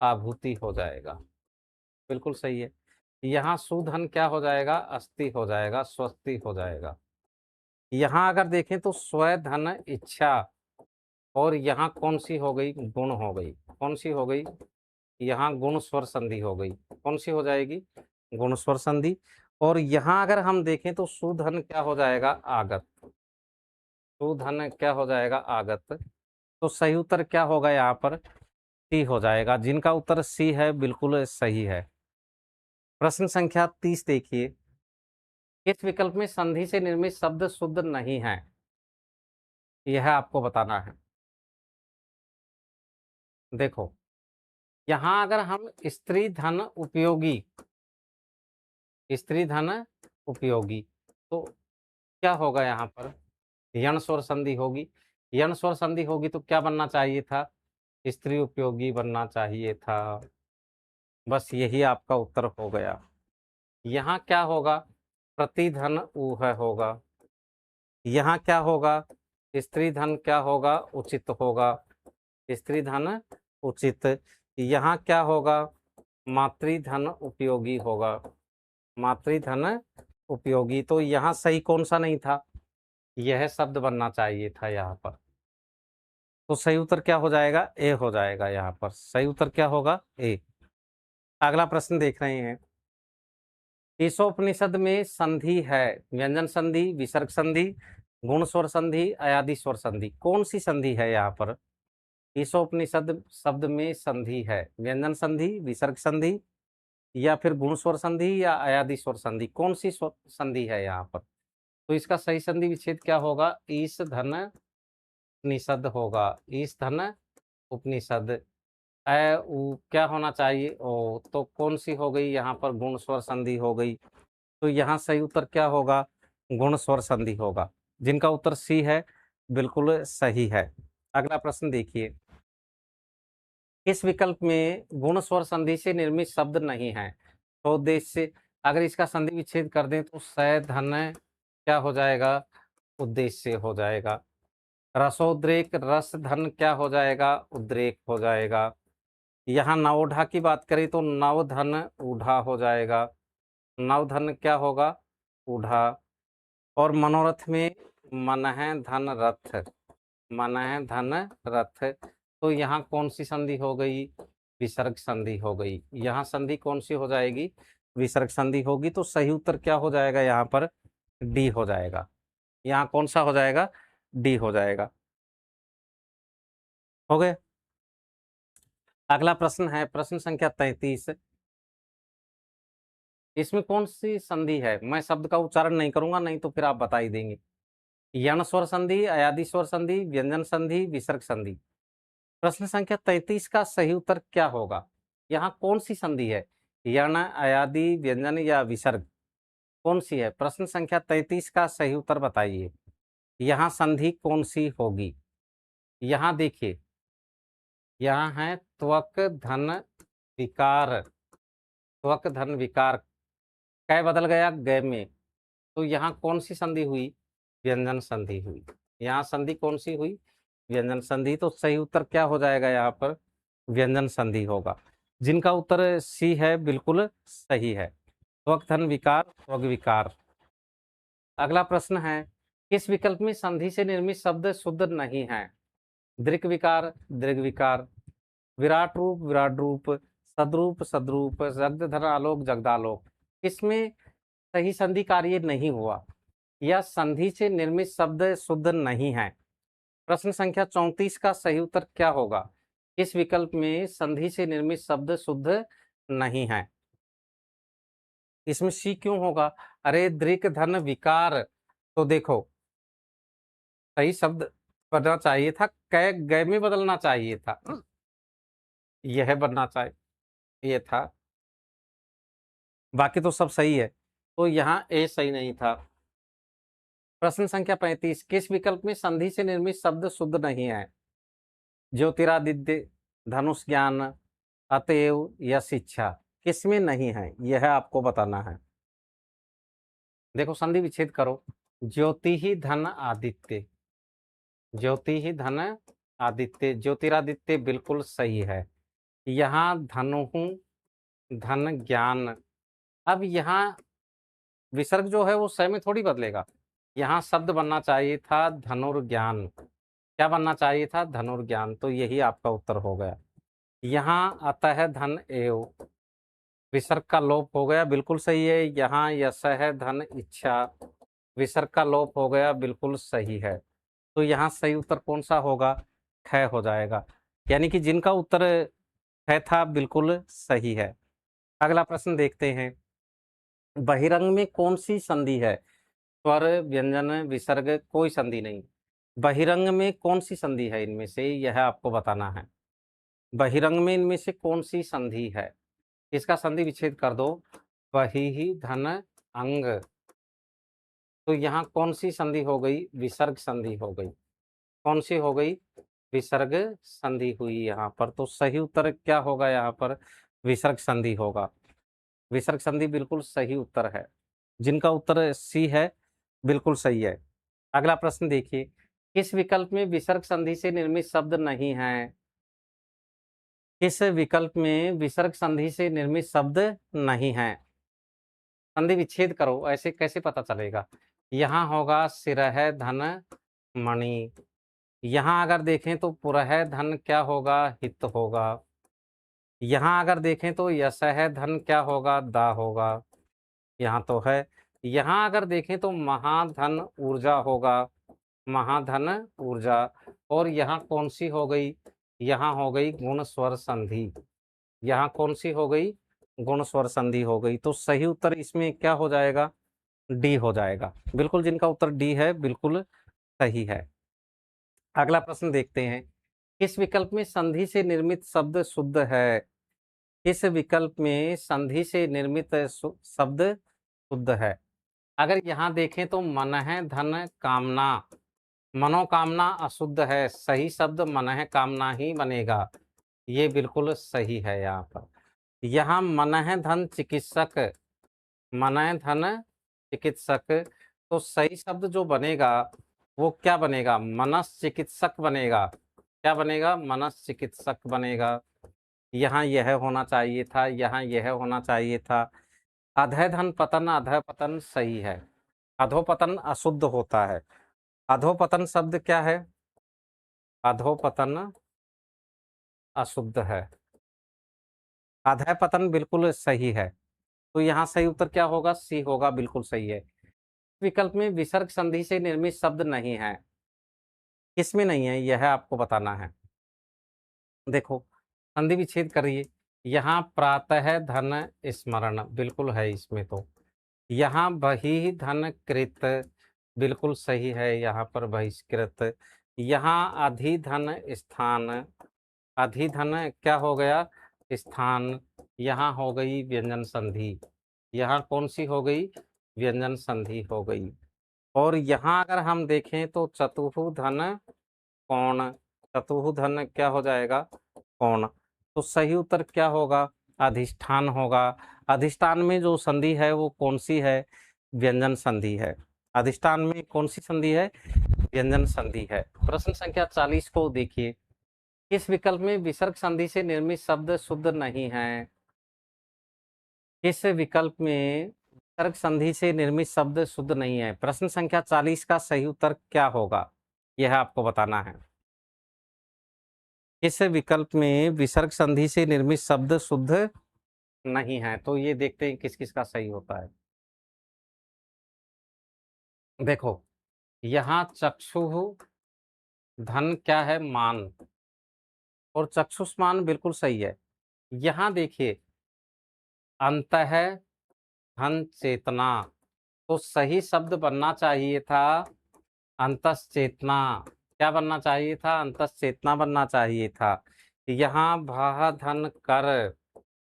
आभूति हो जाएगा। बिल्कुल सही है। यहाँ सुधन क्या हो जाएगा? अस्थि हो जाएगा, स्वस्ति हो जाएगा। यहाँ अगर देखें तो स्वधन इच्छा, और यहाँ कौन सी हो गई? गुण हो गई। कौन सी हो गई? यहाँ गुण स्वर संधि हो गई। कौन सी हो जाएगी? गुण स्वर संधि। और यहाँ अगर हम देखें तो सुधन क्या हो जाएगा? आगत। सुधन क्या हो जाएगा? आगत। तो सही उत्तर क्या होगा यहाँ पर? सी हो जाएगा। जिनका उत्तर सी है बिल्कुल सही है। प्रश्न संख्या 30 देखिए, किस विकल्प में संधि से निर्मित शब्द शुद्ध नहीं है, यह आपको बताना है। देखो, यहां अगर हम स्त्री धन उपयोगी, स्त्री धन उपयोगी, तो क्या होगा यहाँ पर, यण स्वर संधि होगी। यण स्वर संधि होगी तो क्या बनना चाहिए था, स्त्री उपयोगी बनना चाहिए था। बस यही आपका उत्तर हो गया। यहाँ क्या होगा, प्रतिधन ऊह होगा। यहाँ क्या होगा, स्त्री धन क्या होगा, उचित होगा, स्त्री धन उचित। यहाँ क्या होगा, मातृधन उपयोगी होगा, मातृधन उपयोगी। तो यहाँ सही कौन सा नहीं था, यह शब्द बनना चाहिए था यहाँ पर। तो सही उत्तर क्या हो जाएगा, ए हो जाएगा। यहाँ पर सही उत्तर क्या होगा, ए। अगला प्रश्न देख रहे हैं, ईशोपनिषद में संधि है, व्यंजन संधि, विसर्ग संधि, गुण स्वर संधि, अयादि स्वर संधि, कौन सी संधि है यहाँ पर। ईशोपनिषद शब्द में संधि है, व्यंजन संधि, विसर्ग संधि, या फिर गुण स्वर संधि, या अयादि स्वर संधि, कौन सी संधि है यहाँ पर। तो इसका सही संधि विच्छेद क्या होगा, ईश धन उपनिषद होगा, ईश धन उपनिषद। अ उ क्या होना चाहिए, ओ। तो कौन सी हो गई यहाँ पर, गुण स्वर संधि हो गई। तो यहाँ सही उत्तर क्या होगा, गुण स्वर संधि होगा, जिनका उत्तर सी है, बिल्कुल सही है। अगला प्रश्न देखिए, इस विकल्प में गुण स्वर संधि से निर्मित शब्द नहीं है, तो उद्देश्य। अगर इसका संधि विच्छेद कर दें तो स धन क्या हो जाएगा, उद्देश्य हो जाएगा। रसोद्रेक, रस धन क्या हो जाएगा, उद्रेक हो जाएगा। यहाँ नवोढ़ा की बात करें तो नवधन ऊढ़ा हो जाएगा, नवधन क्या होगा, ऊढ़ा। और मनोरथ में मनः धन रथ, मनः धन रथ। तो यहाँ कौन सी संधि हो गई, विसर्ग संधि हो गई। यहाँ संधि कौन सी हो जाएगी, विसर्ग संधि होगी। तो सही उत्तर क्या हो जाएगा यहाँ पर, डी हो जाएगा। यहाँ कौन सा हो जाएगा, डी हो जाएगा। हो गए। अगला प्रश्न है प्रश्न संख्या 33, इसमें कौन सी संधि है, मैं शब्द का उच्चारण नहीं करूंगा, नहीं तो फिर आप बता ही देंगे। यण स्वर संधि, अयादि स्वर संधि, व्यंजन संधि, विसर्ग संधि। प्रश्न संख्या 33 का सही उत्तर क्या होगा, यहाँ कौन सी संधि है, यण, अयादि, व्यंजन या विसर्ग, कौन सी है। प्रश्न संख्या 33 का सही उत्तर बताइए, यहाँ संधि कौन सी होगी। यहाँ देखिए, यहाँ है त्वक धन विकार, त्वक धन विकार, कै बदल गया गय में। तो यहाँ कौन सी संधि हुई, व्यंजन संधि हुई। यहाँ संधि कौन सी हुई, व्यंजन संधि। तो सही उत्तर क्या हो जाएगा यहाँ पर, व्यंजन संधि होगा, जिनका उत्तर सी है, बिल्कुल सही है। त्वक धन विकार, त्वग विकार। अगला प्रश्न है, किस विकल्प में संधि से निर्मित शब्द शुद्ध नहीं है। दृक् विकार, दृग विकार, विराट रूप, विराट रूप, सद्रूप, सद्रूप, जगधर आलोक, जगदालोक। इसमें सही संधि कार्य नहीं हुआ, या संधि से निर्मित शब्द शुद्ध नहीं है। प्रश्न संख्या 34 का सही उत्तर क्या होगा, इस विकल्प में संधि से निर्मित शब्द शुद्ध नहीं है। इसमें सी क्यों होगा, अरे दृक धन विकार। तो देखो, सही शब्द बनना चाहिए था, कै गय में बदलना चाहिए था, यह बनना चाहिए था, बाकी तो सब सही है। तो यहाँ ए सही नहीं था। प्रश्न संख्या 35, किस विकल्प में संधि से निर्मित शब्द शुद्ध नहीं है। ज्योतिरादित्य, धनुष ज्ञान, अतएव या शिक्षा, किसमें नहीं है, यह आपको बताना है। देखो संधि विच्छेद करो, ज्योति ही धन आदित्य, ज्योति ही धन आदित्य, ज्योतिरादित्य बिल्कुल सही है। यहाँ धनु धन ज्ञान। अब यहाँ विसर्ग जो है वो सही में थोड़ी बदलेगा, यहाँ शब्द बनना चाहिए था धनुर्ज्ञान। क्या बनना चाहिए था, धनुर्ज्ञान। तो यही आपका उत्तर हो गया। यहाँ अतः धन एव, विसर्ग का लोप हो गया, बिल्कुल सही है। यहाँ यशः धन इच्छा, विसर्ग का लोप हो गया, बिल्कुल सही है। तो यहाँ सही उत्तर कौन सा होगा, ख हो जाएगा, यानी कि जिनका उत्तर ख था बिल्कुल सही है। अगला प्रश्न देखते हैं, बहिरंग में कौन सी संधि है? स्वर, व्यंजन, विसर्ग, कोई संधि नहीं। बहिरंग में कौन सी संधि है इनमें से, यह आपको बताना है। बहिरंग में इनमें से कौन सी संधि है? इसका संधि विच्छेद कर दो। बहि धन अंग, तो यहाँ कौन सी संधि हो गई? विसर्ग संधि हो गई। कौन सी हो गई? विसर्ग संधि हुई यहाँ पर। तो सही उत्तर क्या होगा यहाँ पर? विसर्ग संधि होगा। विसर्ग संधि बिल्कुल सही उत्तर है। जिनका उत्तर सी है बिल्कुल सही है। अगला प्रश्न देखिए, किस विकल्प में विसर्ग संधि से निर्मित शब्द नहीं है? किस विकल्प में विसर्ग संधि से निर्मित शब्द नहीं है? संधि विच्छेद करो, ऐसे कैसे पता चलेगा? यहाँ होगा सिरह धन मणि। यहाँ अगर देखें तो पुरह धन क्या होगा? हित होगा। यहाँ अगर देखें तो यशः धन क्या होगा? दा होगा। यहाँ तो है। यहाँ अगर देखें तो महाधन ऊर्जा होगा। महाधन ऊर्जा। और यहाँ कौन सी हो गई? यहाँ हो गई गुण स्वर संधि। यहाँ कौन सी हो गई? गुण स्वर संधि हो गई। तो सही उत्तर इसमें क्या हो जाएगा? डी हो जाएगा। बिल्कुल जिनका उत्तर डी है बिल्कुल सही है। अगला प्रश्न देखते हैं, किस विकल्प में संधि से निर्मित शब्द शुद्ध है? किस विकल्प में संधि से निर्मित शब्द शुद्ध है? अगर यहाँ देखें तो मन है धन कामना, मनोकामना अशुद्ध है। सही शब्द मन है कामना ही बनेगा। ये बिल्कुल सही है। यहाँ पर यहाँ मन है धन चिकित्सक, मन है धन चिकित्सक, तो सही शब्द जो बनेगा वो क्या बनेगा? मनस चिकित्सक बनेगा। क्या बनेगा? मनस चिकित्सक बनेगा। यहाँ यह होना चाहिए था, यहाँ यह होना चाहिए था। अधः धन पतन, अधः पतन सही है। अधोपतन अशुद्ध होता है। अधोपतन शब्द क्या है? अधोपतन अशुद्ध है। अधः पतन बिल्कुल सही है। तो यहाँ सही उत्तर क्या होगा? सी होगा, बिल्कुल सही है। विकल्प में विसर्ग संधि से निर्मित शब्द नहीं है। किसमें नहीं है यह आपको बताना है। देखो संधि विच्छेद करिए। यहाँ प्रातः धन स्मरण बिल्कुल है इसमें। तो यहाँ बहि धन कृत बिल्कुल सही है। यहाँ पर बहिष्कृत। यहाँ अधिधन स्थान, अधिधन क्या हो गया? स्थान। यहाँ हो गई व्यंजन संधि। यहाँ कौन सी हो गई? व्यंजन संधि हो गई। और यहाँ अगर हम देखें तो चतुहु धन कोण, चतुहु धन क्या हो जाएगा? कोण। तो सही उत्तर क्या होगा? अधिष्ठान होगा। अधिष्ठान में जो संधि है वो कौन सी है? व्यंजन संधि है। अधिष्ठान में कौन सी संधि है? व्यंजन संधि है। प्रश्न संख्या 40 को देखिए, किस विकल्प में विसर्ग संधि से निर्मित शब्द शुद्ध नहीं है? किस विकल्प में विसर्ग संधि से निर्मित शब्द शुद्ध नहीं है? प्रश्न संख्या 40 का सही उत्तर क्या होगा यह आपको बताना है। किस विकल्प में विसर्ग संधि से निर्मित शब्द शुद्ध नहीं है? तो ये देखते हैं किस किस का सही होता है। देखो यहाँ चक्षु धन क्या है? मान, और चक्षुष्मान बिल्कुल सही है। यहाँ देखिए अंतः धन चेतना, तो सही शब्द बनना चाहिए था अंतस चेतना। क्या बनना चाहिए था? अंतस चेतना बनना चाहिए था। यहाँ भा धन कर,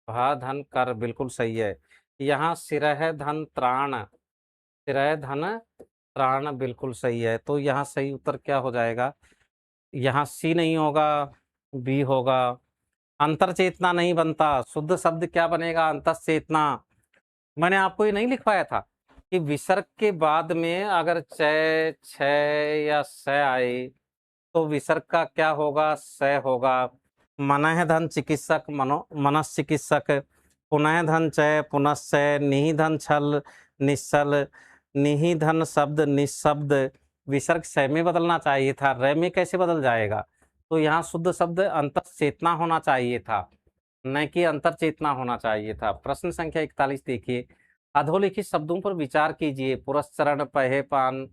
भा धन कर बिल्कुल सही है। यहाँ सिरह धन त्राण, सिरह धन त्राण बिल्कुल सही है। तो यहाँ सही उत्तर क्या हो जाएगा? यहाँ सी नहीं होगा, बी होगा। अंतर चेतना नहीं बनता, शुद्ध शब्द क्या बनेगा? अंतस चेतना। मैंने आपको ये नहीं लिखवाया था कि विसर्ग के बाद में अगर चय, छय या स आए तो विसर्ग का क्या होगा? स होगा। मनः धन चिकित्सक, मनस चिकित्सक। पुनः धन चय, पुनश्चय। निधन छल, निश्चल। निधन शब्द निशब्द। विसर्ग स में बदलना चाहिए था, र में कैसे बदल जाएगा? तो यहाँ शुद्ध शब्द अंतस चेतना होना चाहिए था, न कि अंतर चेतना होना चाहिए था। प्रश्न संख्या 41 देखिए, अधोलिखित शब्दों पर विचार कीजिए। पुरस्चरण, पहेपान,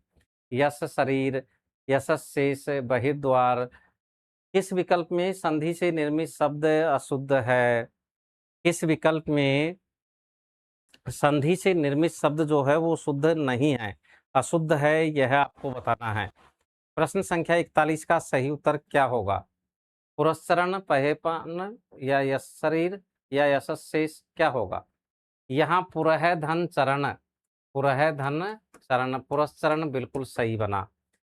यश शरीर, यशस शेष, बहिर्द्वार। किस विकल्प में संधि से निर्मित शब्द अशुद्ध है? किस विकल्प में संधि से निर्मित शब्द जो है वो शुद्ध नहीं है, अशुद्ध है, यह आपको बताना है। प्रश्न संख्या 41 का सही उत्तर क्या होगा? पुरस्चरण, पहेपन या यश शरीर या यशस शेष, क्या होगा? यहाँ पुरह धन चरण, पुरह धन चरण, पुरस्चरण बिल्कुल सही बना।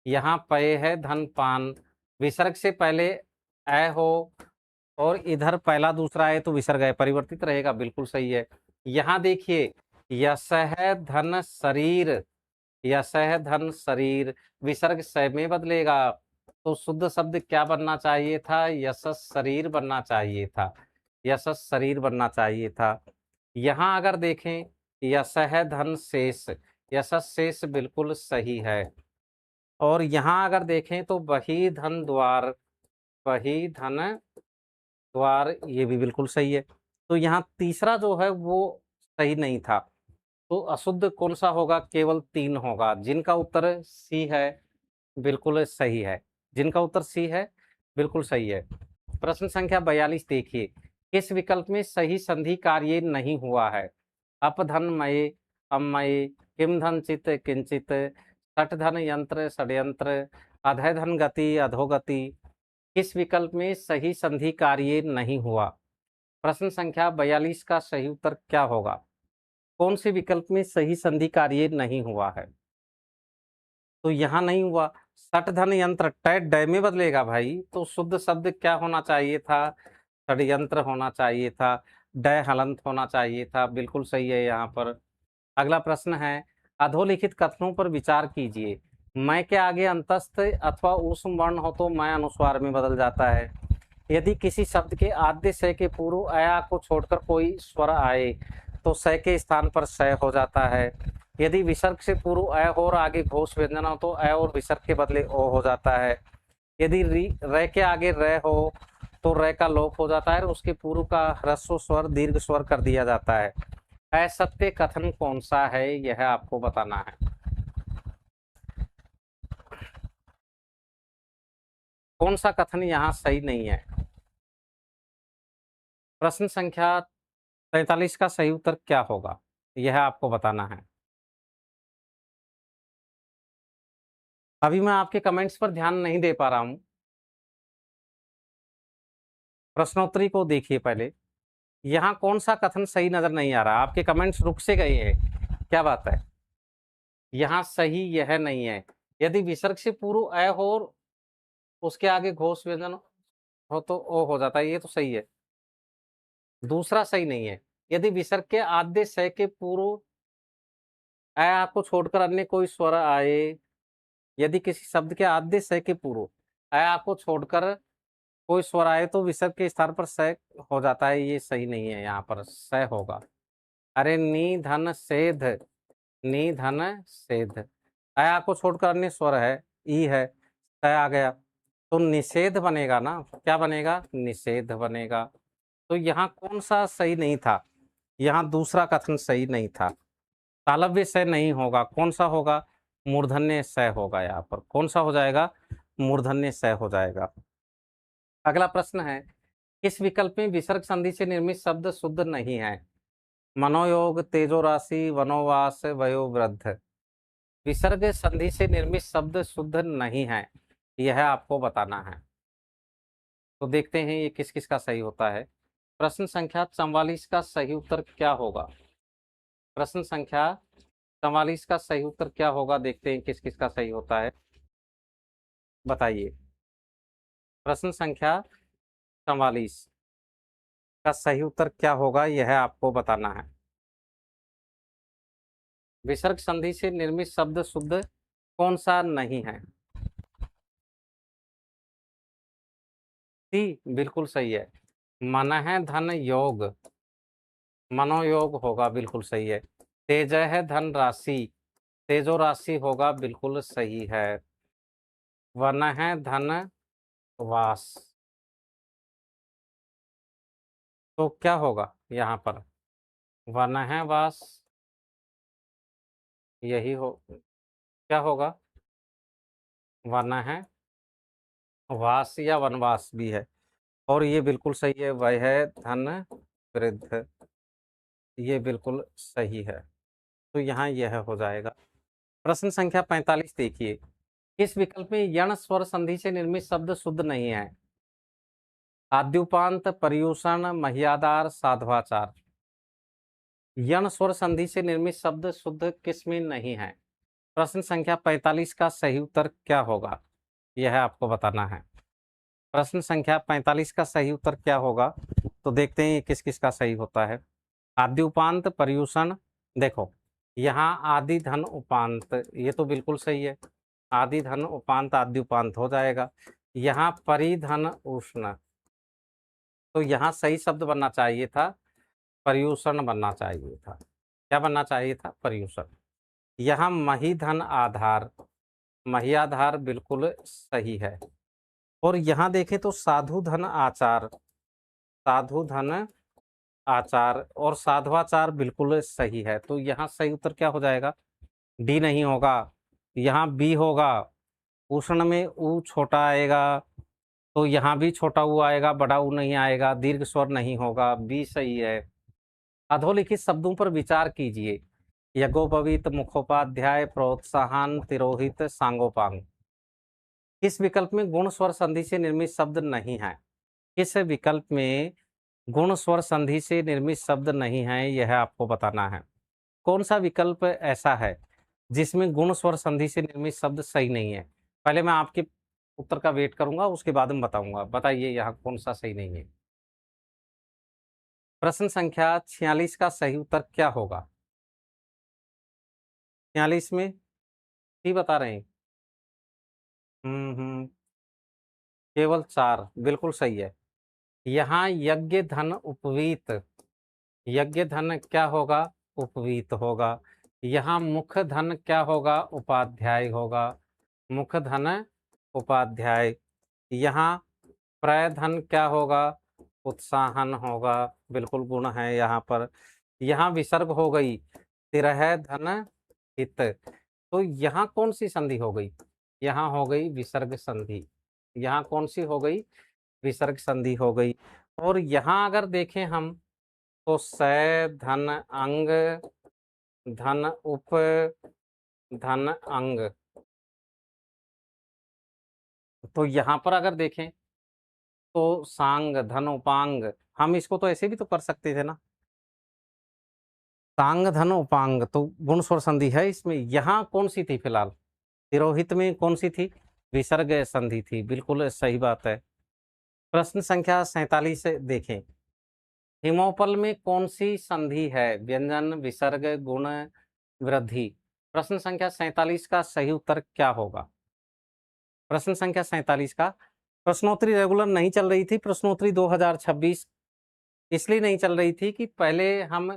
यहाँ पय है धन पान, विसर्ग से पहले अ हो और इधर पहला दूसरा है तो विसर्ग है, परिवर्तित रहेगा, बिल्कुल सही है। यहाँ देखिए यशः धन शरीर, यशः धन शरीर, विसर्ग स में बदलेगा तो शुद्ध शब्द क्या बनना चाहिए था? यशस शरीर बनना चाहिए था, यशस शरीर बनना चाहिए था। यहाँ अगर देखें यशः धन शेष, यशस शेष बिल्कुल सही है। और यहाँ अगर देखें तो वही धन द्वार, वही धन द्वार, ये भी बिल्कुल सही है। तो यहाँ तीसरा जो है वो सही नहीं था। तो अशुद्ध कौन सा होगा? केवल 3 होगा, जिनका उत्तर सी है, बिल्कुल सही है। जिनका उत्तर सी है बिल्कुल सही है। प्रश्न संख्या 42 देखिए, किस विकल्प में सही संधि कार्य नहीं हुआ है? अपधन मये, अमये, किम धन चित किंचित, सठ धन यंत्र षड्यंत्र, अधय धन गति अधोगति, किस विकल्प में सही संधि कार्य नहीं हुआ? प्रश्न संख्या 42 का सही उत्तर क्या होगा? कौन से विकल्प में सही संधि कार्य नहीं हुआ है? तो यहाँ नहीं हुआ। सठ धन यंत्र, टै डय में बदलेगा भाई, तो शुद्ध शब्द क्या होना चाहिए था? षड्यंत्र होना चाहिए था, डय हलंत होना चाहिए था, बिल्कुल सही है यहाँ पर। अगला प्रश्न है, अधोलिखित कथनों पर विचार कीजिए। मैं के आगे अंतस्थ अथवा ऊष्म वर्ण हो तो मैं अनुस्वार में बदल जाता है। यदि किसी शब्द के आद्य स के पूर्व अया को छोड़कर कोई स्वर आए तो स के स्थान पर स हो जाता है। यदि विसर्ग से पूर्व अ हो और आगे घोष व्यंजन हो तो अ और विसर्ग के बदले ओ हो जाता है। यदि र के आगे र हो तो र का लोप हो जाता है और उसके पूर्व का ह्रस्व स्वर दीर्घ स्वर कर दिया जाता है। असत्य कथन कौन सा है, यह आपको बताना है। कौन सा कथन यहाँ सही नहीं है? प्रश्न संख्या 43 का सही उत्तर क्या होगा, यह आपको बताना है। अभी मैं आपके कमेंट्स पर ध्यान नहीं दे पा रहा हूं, प्रश्नोत्तरी को देखिए पहले। यहाँ कौन सा कथन सही नजर नहीं आ रहा? आपके कमेंट्स रुक से गए हैं, क्या बात है? यहाँ सही यह नहीं है। यदि विसर्ग से पूर्व अ हो और उसके आगे घोष व्यंजन हो तो ओ हो जाता है, ये तो सही है। दूसरा सही नहीं है। यदि विसर्ग के आद्य स के पूर्व अ को छोड़कर अन्य कोई स्वर आए, यदि किसी शब्द के आद्य स के पूर्व अ को छोड़कर कोई स्वर आए तो विसर्ग के स्थान पर स हो जाता है, ये सही नहीं है, यहाँ पर स होगा। अरे नी धन सेध, नी धन सेध, अया को छोड़कर अन्य स्वर है, ई है, स आ गया तो निषेध बनेगा ना, क्या बनेगा? निषेध बनेगा। तो यहाँ कौन सा सही नहीं था? यहाँ दूसरा कथन सही नहीं था। तालव्य स नहीं होगा, कौन सा होगा? मूर्धन्य स होगा। यहाँ पर कौन सा हो जाएगा? मूर्धन्य स हो जाएगा। अगला प्रश्न है, किस विकल्प में विसर्ग संधि से निर्मित शब्द शुद्ध नहीं है? मनोयोग, तेजो राशि, वनोवास, वयोवृद्ध, विसर्ग संधि से निर्मित शब्द शुद्ध नहीं है, यह आपको बताना है। तो देखते हैं ये किस किस का सही होता है। प्रश्न संख्या 44 का सही उत्तर क्या होगा? प्रश्न संख्या 44 का सही उत्तर क्या होगा, देखते हैं किस किस का सही होता है, बताइए। प्रश्न संख्या 44 का सही उत्तर क्या होगा, यह आपको बताना है। विसर्ग संधि से निर्मित शब्द शुद्ध कौन सा नहीं है? सी बिल्कुल सही है। मन है धन योग, मनोयोग होगा, बिल्कुल सही है। तेज है धन राशि, तेजो राशि होगा, बिल्कुल सही है। वन है धन वास, तो क्या होगा यहाँ पर? वन है वास, यही हो, क्या होगा? वन है वास या वनवास भी है, और ये बिल्कुल सही है, वह है धन वृद्ध। ये बिल्कुल सही है। तो यहाँ यह हो जाएगा। प्रश्न संख्या 45 देखिए, किस विकल्प में यण स्वर संधि से निर्मित शब्द शुद्ध नहीं है? आद्युपांत, पर्यूषण, महियादार, साधवाचार। यण स्वर संधि से निर्मित शब्द शुद्ध किस में नहीं है? प्रश्न संख्या 45 का सही उत्तर क्या होगा, यह आपको बताना है। प्रश्न संख्या 45 का सही उत्तर क्या होगा, तो देखते हैं किस किस का सही होता है। आदि उपांत, पर्यूषण, देखो यहाँ आदि धन उपांत, ये तो बिल्कुल सही है। आदि धन उपांत आदि उपांत हो जाएगा। यहाँ परिधन उष्ण, तो यहाँ सही शब्द बनना चाहिए था पर्यूषण बनना चाहिए था। क्या बनना चाहिए था? पर्यूषण। यहाँ महीधन आधार, महियाधार बिल्कुल सही है। और यहाँ देखें तो साधु धन आचार, साधु धन आचार और साधवाचार बिल्कुल सही है। तो यहाँ सही उत्तर क्या हो जाएगा? डी नहीं होगा, यहाँ बी होगा। उष्ण में ऊ छोटा आएगा, तो यहाँ भी छोटा ऊ आएगा, बड़ा ऊ नहीं आएगा। दीर्घ स्वर नहीं होगा, बी सही है। अधोलिखित शब्दों पर विचार कीजिए। यज्ञोपवीत, मुखोपाध्याय, प्रोत्साहन, तिरोहित, सांगोपांग। किस विकल्प में गुण स्वर संधि से निर्मित शब्द नहीं है? किस विकल्प में गुण स्वर संधि से निर्मित शब्द नहीं है, यह आपको बताना है। कौन सा विकल्प ऐसा है जिसमें गुण स्वर संधि से निर्मित शब्द सही नहीं है? पहले मैं आपके उत्तर का वेट करूंगा, उसके बाद में बताऊंगा। बताइए यहाँ कौन सा सही नहीं है। प्रश्न संख्या 46 का सही उत्तर क्या होगा? 46 में ही बता रहे हैं। हम्म, केवल 4 बिल्कुल सही है। यहाँ यज्ञ धन उपवीत, यज्ञ धन क्या होगा? उपवीत होगा। यहाँ मुख धन क्या होगा? उपाध्याय होगा। मुख धन उपाध्याय। यहाँ प्रधन क्या होगा? उत्साहन होगा। बिल्कुल गुण है यहाँ पर। यहाँ विसर्ग हो गई, तिरह धन हित। तो यहाँ कौन सी संधि हो गई? यहाँ हो गई विसर्ग संधि। यहाँ कौन सी हो गई? विसर्ग संधि हो गई। और यहाँ अगर देखें हम तो स, धन अंग, धन उप, धन अंग। तो यहाँ पर अगर देखें तो सांग, धन उपांग। हम इसको तो ऐसे भी तो कर सकते थे ना, सांग धन उपांग। तो गुण स्वर संधि है इसमें। यहाँ कौन सी थी फिलहाल? तिरोहित में कौन सी थी? विसर्ग संधि थी। बिल्कुल सही बात है। प्रश्न संख्या 47 देखें, हिमोपल में कौन सी संधि है? व्यंजन, विसर्ग, गुण, वृद्धि। प्रश्न संख्या 47 का सही उत्तर क्या होगा? प्रश्न संख्या 47 का, प्रश्नोत्तरी रेगुलर नहीं चल रही थी। प्रश्नोत्तरी 2026 इसलिए नहीं चल रही थी कि पहले हम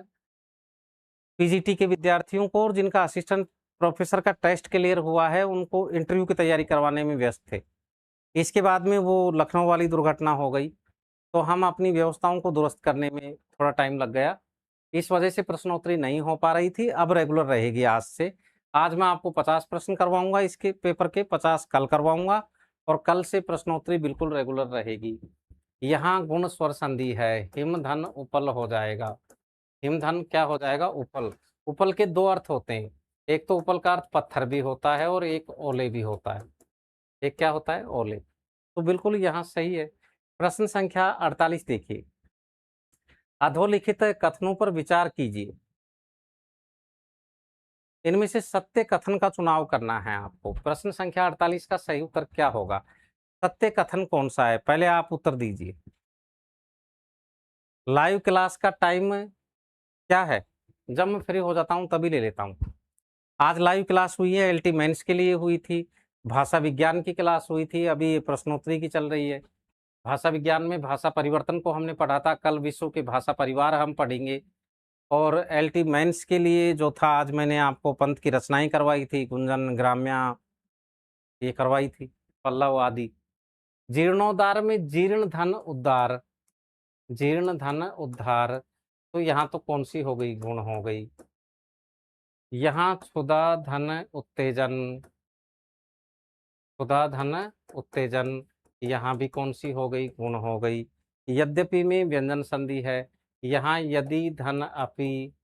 पीजीटी के विद्यार्थियों को और जिनका असिस्टेंट प्रोफेसर का टेस्ट क्लियर हुआ है उनको इंटरव्यू की तैयारी करवाने में व्यस्त थे। इसके बाद में वो लखनऊ वाली दुर्घटना हो गई, तो हम अपनी व्यवस्थाओं को दुरुस्त करने में थोड़ा टाइम लग गया। इस वजह से प्रश्नोत्तरी नहीं हो पा रही थी। अब रेगुलर रहेगी आज से। आज मैं आपको 50 प्रश्न करवाऊंगा, इसके पेपर के 50 कल करवाऊंगा, और कल से प्रश्नोत्तरी बिल्कुल रेगुलर रहेगी। यहाँ गुण स्वर संधि है, हिम धन उपल हो जाएगा। हिम धन क्या हो जाएगा? उपल। उपल के दो अर्थ होते हैं, एक तो उपल का अर्थ पत्थर भी होता है और एक ओले भी होता है। एक क्या होता है? ओले। तो बिल्कुल यहाँ सही है। प्रश्न संख्या 48 देखिए, अधोलिखित कथनों पर विचार कीजिए। इनमें से सत्य कथन का चुनाव करना है आपको। प्रश्न संख्या 48 का सही उत्तर क्या होगा? सत्य कथन कौन सा है? पहले आप उत्तर दीजिए। लाइव क्लास का टाइम क्या है? जब मैं फ्री हो जाता हूं तभी ले लेता हूं। आज लाइव क्लास हुई है, एलटी मेंस के लिए हुई थी, भाषा विज्ञान की क्लास हुई थी, अभी प्रश्नोत्तरी की चल रही है। भाषा विज्ञान में भाषा परिवर्तन को हमने पढ़ा था, कल विश्व के भाषा परिवार हम पढ़ेंगे। और एलटी मेंस के लिए जो था, आज मैंने आपको पंत की रचनाएं करवाई थी, गुंजन, ग्राम्या, ये करवाई थी, पल्लव आदि। जीर्णोद्धार में जीर्ण धन उद्धार, जीर्ण धन उद्धार। तो यहाँ तो कौन सी हो गई? गुण हो गई। यहाँ क्षुधा धन उत्तेजन, क्षुधा धन उत्तेजन। यहाँ भी कौन सी हो गई? गुण हो गई। यद्यपि में व्यंजन संधि है, यहाँ यदि धन अपि,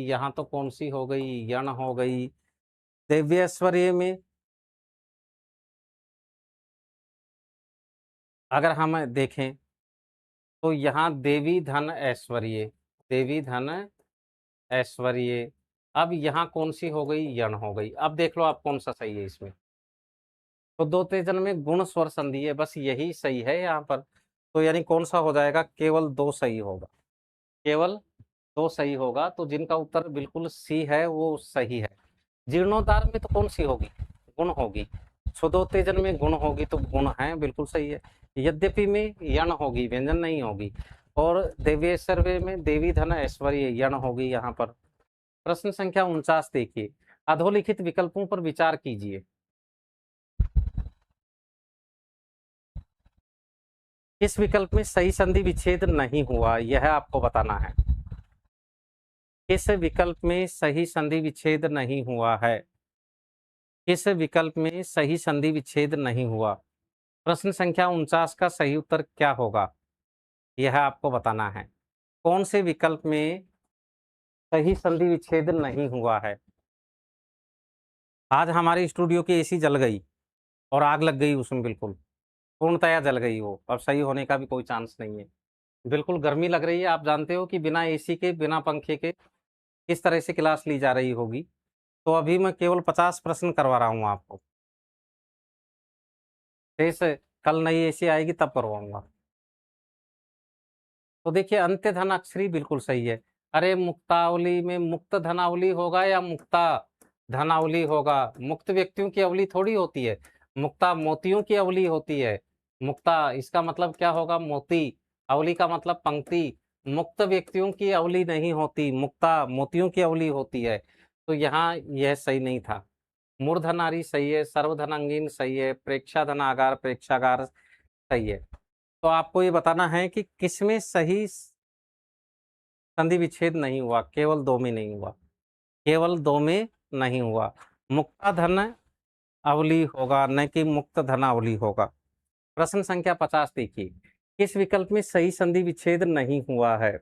यहाँ तो कौन सी हो गई, यण हो गई। दिव्य ऐश्वर्य में अगर हम देखें तो यहाँ देवी धन ऐश्वर्य, देवी धन ऐश्वर्य। अब यहाँ कौन सी हो गई, यण हो गई। अब देख लो आप कौन सा सही है इसमें। तो दो तेजन में गुण स्वर संधि है, बस यही सही है यहाँ पर। तो यानी कौन सा हो जाएगा, केवल दो सही होगा, केवल दो सही होगा। तो जिनका उत्तर बिल्कुल सी है वो सही है। जीर्णोद्धार में तो कौन सी होगी, गुण होगी। सुदोत्तेजन में गुण होगी तो गुण है, बिल्कुल सही है। यद्यपि में यण होगी, व्यंजन नहीं होगी। और देवेश्वर में देवी धन ऐश्वर्य, यण होगी यहाँ पर। प्रश्न संख्या 49 देखिए, अधोलिखित विकल्पों पर विचार कीजिए। इस विकल्प में सही संधि विच्छेद नहीं हुआ, यह आपको बताना है। किस विकल्प में सही संधि विच्छेद नहीं हुआ है, किस विकल्प में सही संधि विच्छेद नहीं हुआ। प्रश्न संख्या 49 का सही उत्तर क्या होगा, यह आपको बताना है। कौन से विकल्प में सही संधि विच्छेद नहीं हुआ है। आज हमारे स्टूडियो की एसी जल गई और आग लग गई उसमें, बिल्कुल पूर्णतया जल गई वो, अब सही होने का भी कोई चांस नहीं है। बिल्कुल गर्मी लग रही है। आप जानते हो कि बिना एसी के, बिना पंखे के किस तरह से क्लास ली जा रही होगी। तो अभी मैं केवल 50 प्रश्न करवा रहा हूँ आपको, शेष कल नई एसी आएगी तब करवाऊंगा। तो देखिए अंत्य धन अक्षरी बिल्कुल सही है। अरे मुक्तावली में मुक्त धनावली होगा या मुक्ता धनावली होगा। मुक्त व्यक्तियों की अवली थोड़ी होती है, मुक्ता मोतियों की अवली होती है। मुक्ता इसका मतलब क्या होगा, मोती। अवली का मतलब पंक्ति। मुक्त व्यक्तियों की अवली नहीं होती, मुक्ता मोतियों की अवली होती है। तो यहाँ यह सही नहीं था। मूर्धनारी सही है, सर्वधनांगीन सही है, प्रेक्षाधनागार प्रेक्षागार सही है। तो आपको ये बताना है कि किसमें सही संधि विच्छेद नहीं हुआ, केवल दो में नहीं हुआ, केवल दो में नहीं हुआ। मुक्ता धन अवली होगा, न कि मुक्त धनावली होगा। प्रश्न संख्या 50 देखिए, किस विकल्प में सही संधि विच्छेद नहीं हुआ है,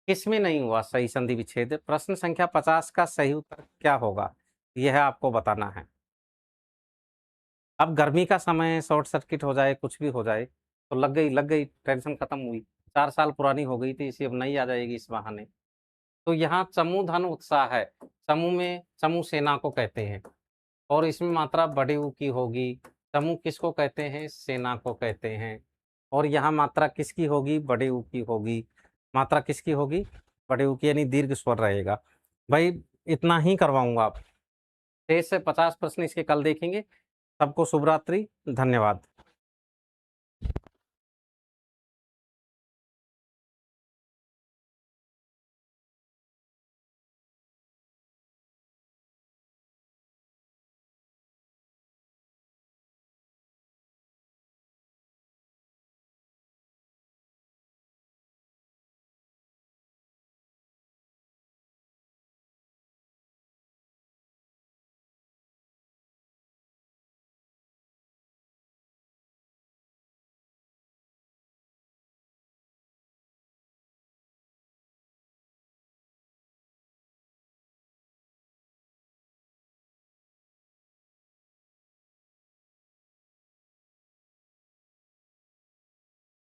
किसमें नहीं हुआ सही संधि विच्छेद। प्रश्न संख्या 50 का सही उत्तर क्या होगा, यह आपको बताना है। अब गर्मी का समय है, शॉर्ट सर्किट हो जाए, कुछ भी हो जाए, तो लग गई, टेंशन खत्म हुई। 4 साल पुरानी हो गई थी, इसी अब नई आ जाएगी इस बहाने। तो यहाँ चमू धन उत्साह है। चमू में चमू सेना को कहते हैं, और इसमें मात्रा बड़े ऊ की होगी। चमू किसको कहते हैं, सेना को कहते हैं। और यहाँ मात्रा किसकी होगी, बड़े ऊ की होगी। मात्रा किसकी होगी, बड़े ऊ की, यानी दीर्घ स्वर रहेगा। भाई इतना ही करवाऊंगा आप। 23 से 50 प्रश्न इसके कल देखेंगे। सबको शुभ रात्रि, धन्यवाद।